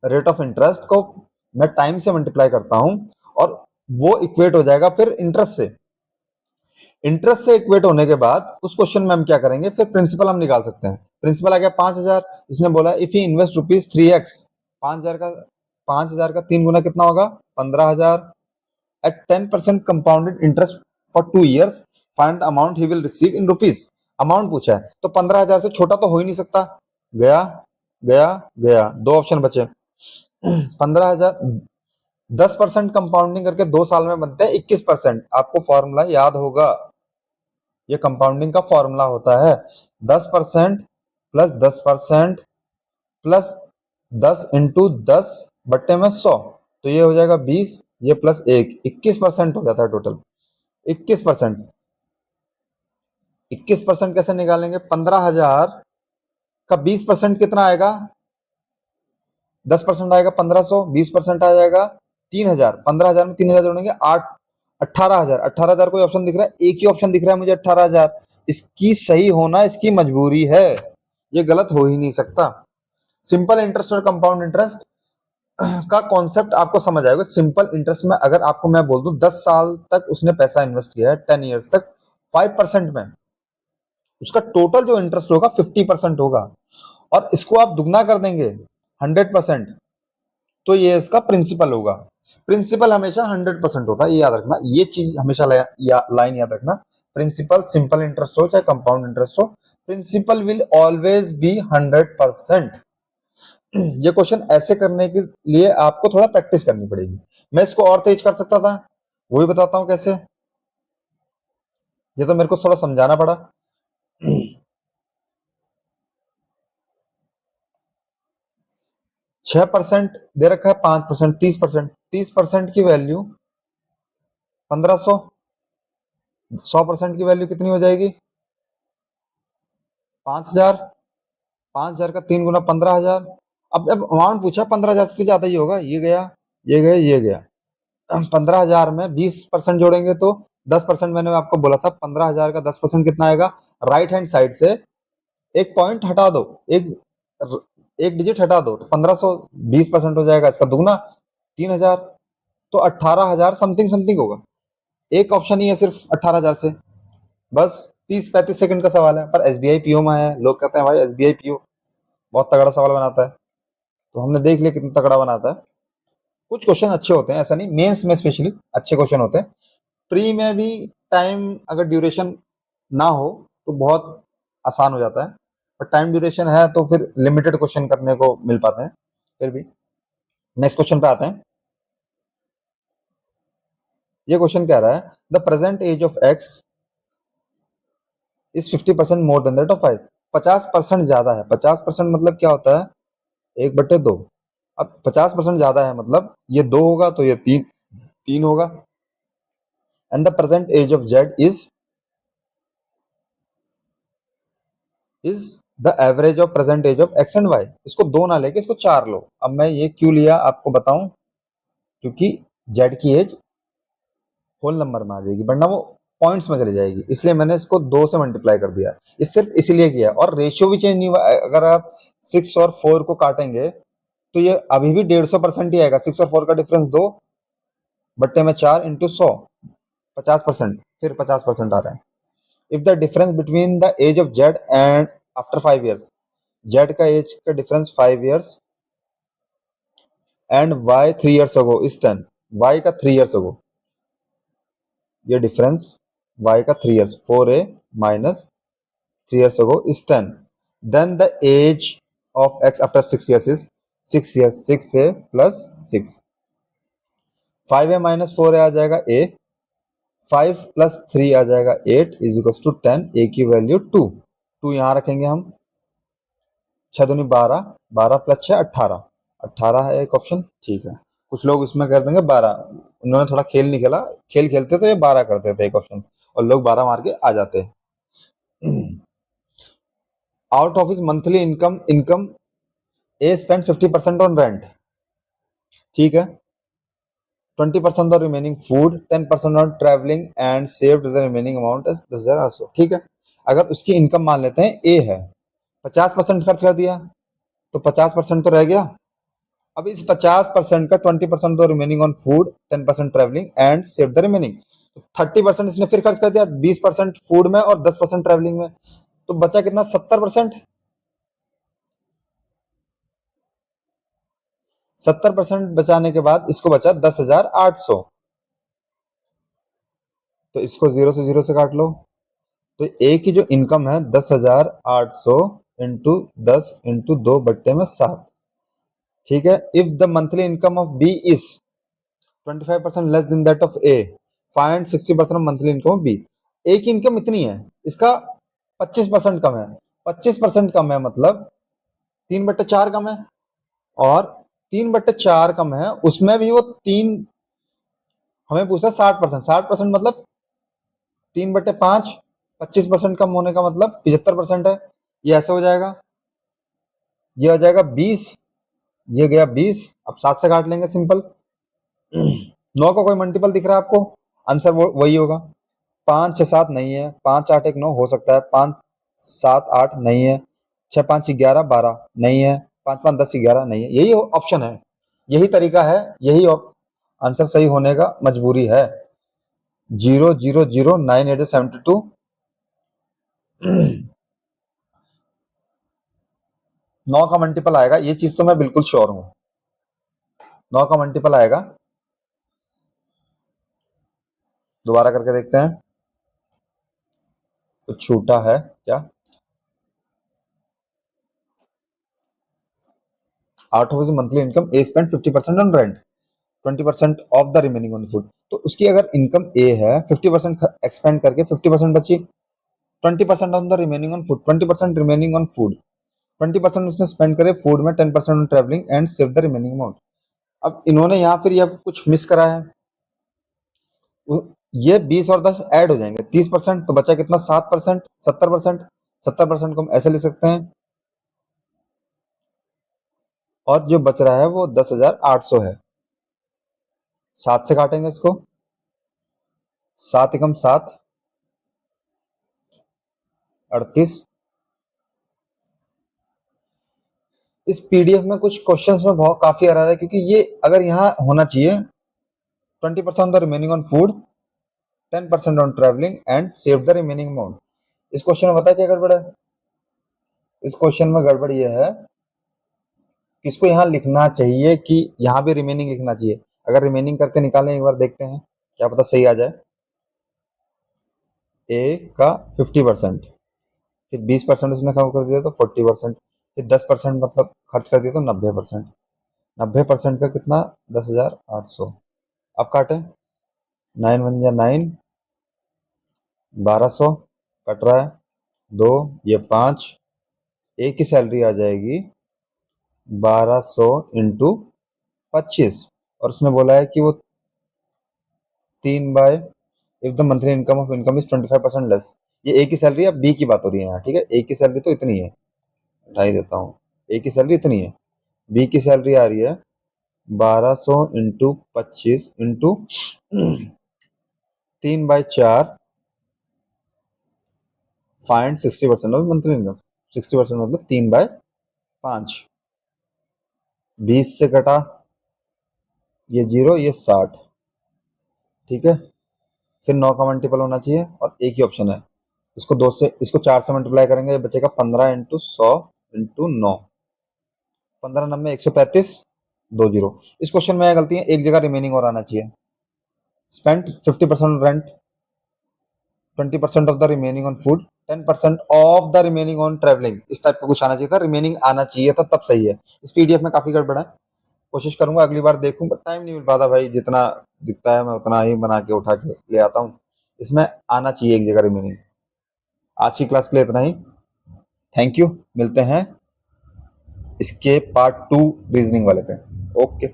रेट ऑफ इंटरेस्ट को मैं टाइम से मल्टीप्लाई करता हूं, और वो इक्वेट हो जाएगा फिर इंटरेस्ट से। इंटरेस्ट से इक्वेट होने के बाद उस क्वेश्चन में हम क्या करेंगे, फिर प्रिंसिपल हम निकाल सकते हैं। प्रिंसिपल आ गया 5000। इसने बोला if he invest rupees 3x, 5000 का 3 गुना कितना होगा 15000 at 10% compounded interest for 2 years, find amount he will receive in rupees. Amount पूछा है, तो 15000 से छोटा तो हो ही नहीं सकता। गया गया गया, 2 ऑप्शन बचे। 15000 10% कंपाउंडिंग करके 2 साल में बनते हैं 21%। आपको फॉर्मूला याद होगा, ये कंपाउंडिंग का फॉर्मूला होता है 10% प्लस 10% प्लस 10 इंटू 10 बट्टे में 100, तो ये हो जाएगा 20, ये प्लस 1, 21% हो जाता है टोटल। 21%, 21% कैसे निकालेंगे 15000 का 20% कितना आएगा 10% आएगा 1500, 20% आ जाएगा 3000। 15000 में 3000 जोड़ेंगे 8, 18000। 18000 कोई ऑप्शन दिख रहा है, एक ही ऑप्शन दिख रहा है मुझे 18000। इसकी सही होना इसकी मजबूरी है, ये गलत हो ही नहीं सकता। सिंपल इंटरेस्ट और कंपाउंड इंटरेस्ट का कॉन्सेप्ट आपको समझ आएगा। सिंपल इंटरेस्ट में अगर आपको मैं बोल दूं 10 साल तक उसने पैसा इन्वेस्ट किया है, 10 years तक 5% में, उसका टोटल जो इंटरेस्ट होगा 50% होगा, और इसको आप दुगना कर देंगे 100%, तो ये इसका प्रिंसिपल होगा। प्रिंसिपल हमेशा 100% होता है, ये याद रखना, ये चीज हमेशा लाइन याद रखना। प्रिंसिपल सिंपल इंटरेस्ट हो चाहे कंपाउंड इंटरेस्ट हो, प्रिंसिपल विल ऑलवेज बी 100%। ये क्वेश्चन ऐसे करने के लिए आपको थोड़ा प्रैक्टिस करनी पड़ेगी। मैं इसको और तेज कर सकता था, वो भी बताता हूं कैसे। ये तो मेरे को थोड़ा समझाना पड़ा। 6% दे रखा है, 5%, 30%, 30% की वैल्यू 1500, 100% की वैल्यू कितनी हो जाएगी 5000, 5000 का 3 गुना 15000। अब अमाउंट पूछा 15000 से ज्यादा ही होगा, ये गया ये गया ये गया। 15000 में 20% जोड़ेंगे तो 10%, मैंने आपको बोला था 15000 का 10% कितना आएगा। राइट हैंड साइड से एक पॉइंट हटा दो, एक डिजिट हटा दो, तो 1500 20% हो जाएगा, इसका दुगना 3000, तो 18000 समथिंग समथिंग होगा। एक ऑप्शन ही है सिर्फ 18000 से, बस 30-35 सेकंड का सवाल है। पर एसबीआई पीओ में है, लोग कहते हैं भाई एसबीआई पीओ बहुत तगड़ा सवाल बनाता है, तो हमने देख लिया कितना तगड़ा बनाता है। कुछ क्वेश्चन अच्छे होते हैं, ऐसा नहीं, मेंस में स्पेशली अच्छे क्वेश्चन होते हैं। प्री में भी टाइम अगर ड्यूरेशन ना हो तो बहुत आसान हो जाता है, पर टाइम ड्यूरेशन है तो फिर लिमिटेड क्वेश्चन करने को मिल पाते हैं फिर भी। नेक्स्ट क्वेश्चन पे आते हैं। ये क्वेश्चन कह रहा है the present age of X is 50% more than that of 5। 50% ज्यादा है, 50% मतलब क्या होता है 1/2। अब 50% ज्यादा है मतलब ये 2 होगा तो ये 3 होगा। And the present age of Z is the average of present age of X and Y. इसको 2 ना लेके इसको 4 लो। अब मैं ये क्यों लिया आपको बताऊं, क्योंकि जेड की एज होल नंबर में आ जाएगी, वरना वो पॉइंट्स में चली जाएगी, इसलिए मैंने इसको 2 से मल्टीप्लाई कर दिया। ये सिर्फ इसलिए किया, और रेशियो भी चेंज नहीं हुआ। अगर आप 6 और 4 को काटेंगे तो ये अभी भी 150% ही आएगा। 6 और 4 का डिफरेंस 2 बट्टे में 4 इंटू 100, 50%, फिर 50% आ रहा है। If the difference between the age of Z and after 5 years, Z का एज का difference 5 years and Y 3 years ago is 10, Y का 3 ईयर्स अगो, ये डिफरेंस y का 3 years, 4a minus 3 years ago is 10, then the age of x after 6 years is 6 years, 6a plus 6, 5a minus 4a आ जाएगा a, 5 plus 3 आ जाएगा 8 is equal to 10, a की value 2 यहां रखेंगे हम, 6 दूनी 12, 12 प्लस 6 18, 18 है एक ऑप्शन, ठीक है। कुछ लोग इसमें कर देंगे 12, उन्होंने थोड़ा खेल नहीं खेला, खेल खेलते तो ये 12 करते थे एक ऑप्शन, और लोग 12 मार के आ जाते हैं। Out of his monthly income A spend 50% on rent, ठीक है, 20% on remaining food, 10% on travelling and saved the remaining amount as 10,000 also, ठीक है। अगर उसकी इनकम मान लेते हैं ए है, 50% खर्च कर दिया तो 50% तो रह गया। अब इस 50% का 20% तो remaining on food, 10% travelling and save the remaining, 30% इसने फिर खर्च कर दिया, 20% फूड में और 10% ट्रैवलिंग में, तो बचा कितना 70%। 70% बचाने के बाद इसको बचा 10,800, तो इसको 0 से 0 से काट लो, तो ए की जो इनकम है 10,800 इंटू 10 इंटू 2 बट्टे में 7, ठीक है। If the monthly income of B is 25% less than that of A, find 60% monthly income of B. A की इनकम इतनी है, इसका 25% कम है, 25% कम है मतलब 3/4 कम है, और 3/4 कम है, उसमें भी वो 3, हमें पूछा 60%, 60% मतलब 3/5, 25% कम होने का मतलब 75% है, ये ऐसे हो जाएगा, ये हो जाएगा 20, ये गया 20, अब 7 से काट लेंगे सिंपल। 9 का कोई मल्टीपल दिख रहा है आपको, आंसर वही होगा। 5 6 7 नहीं है, 5 8 1 9 हो सकता है, 5 7 8 नहीं है, 6 5 11 12 नहीं है, 5 5 10 11 नहीं है, यही ऑप्शन है, यही तरीका है, यही आंसर सही होने का मजबूरी है। 0 0 0 9 8 72 9 का मल्टीपल आएगा, ये चीज तो मैं बिल्कुल श्योर हूं। 9 का मल्टीपल आएगा, दोबारा करके देखते हैं, कुछ छूटा है क्या। 8 of monthly income A spend 50% on rent, 20% of the remaining on food. तो उसकी अगर इनकम ए है, 50% एक्सपेंड करके 50% बची, 20% on the remaining on food, 20% remaining on food, 20% उसने स्पेंड करे फूड में, 10% on travelling and save the remaining amount. अब इन्होंने यहाँ फिर यह कुछ मिस करा है, ये 20 और 10 ऐड हो जाएंगे, 30%, तो बचा कितना, 7%, 70%। 70% को हम ऐसे ले सकते हैं, और जो बच रहा है वो 10,800 है। 7 से काटेंगे इसको, 7 एकम 7, 38। इस पीडीएफ में कुछ क्वेश्चंस में बहुत काफी एरर है, क्योंकि ये अगर यहाँ होना चाहिए 20% on the remaining on food, 10% on travelling and save the remaining amount. इस क्वेश्चन में पता है क्या गड़बड़ है, इस क्वेश्चन में गड़बड़ ये है कि इसको यहाँ लिखना चाहिए कि यहाँ भी रिमेनिंग लिखना चाहिए। अगर रिमेनिंग करके निकालें एक बार, देखते हैं क्या पता सही आ जाए। ए का 50%, फिर 20% उसने कम कर दिया तो 40%, फिर 10% मतलब खर्च कर दिया तो 90%। 90% का कितना, 10,800। अब काटें, 9 वन या 9, 1200 कट रहा है, 2 ये 5, ए की सैलरी आ जाएगी 1200 इंटू 25, और उसने बोला है कि वो 3 by, if the monthly income of income is 25% less. ये ए की सैलरी, अब बी की बात हो रही है यहाँ, ठीक है। ए की सैलरी तो इतनी है, उठा ही देता हूँ, ए की सैलरी इतनी है, बी की सैलरी आ रही है 1200 into 25 into 3/4, find 60% of monthly income. 60% मतलब 3/5, 20 से कटा ये 0, ये 60, ठीक है। फिर 9 का मल्टीपल होना चाहिए, और एक ही ऑप्शन है, इसको 2 से, इसको 4 से मल्टीप्लाई करेंगे, ये बचेगा 15 इंटू 100 इंटू 9, 15 9 135, 2 जीरो। इस क्वेश्चन में गलती है, एक जगह रिमेनिंग और आना चाहिए। Spent 50% rent, 20% of the remaining on food, 10% of the remaining on travelling, इस टाइप का कुछ आना चाहिए था, रिमेनिंग आना चाहिए था, तब सही है। इस पीडीएफ में काफी गड़बड़ है, कोशिश करूंगा अगली बार देखूं, बट टाइम नहीं मिल पाता भाई, जितना दिखता है मैं उतना ही बना के उठा के ले आता हूँ। इसमें आना चाहिए एक जगह रिमेनिंग। आज की क्लास के लिए इतना ही, थैंक यू, मिलते हैं इसके पार्ट 2 रीजनिंग वाले पे। ओके।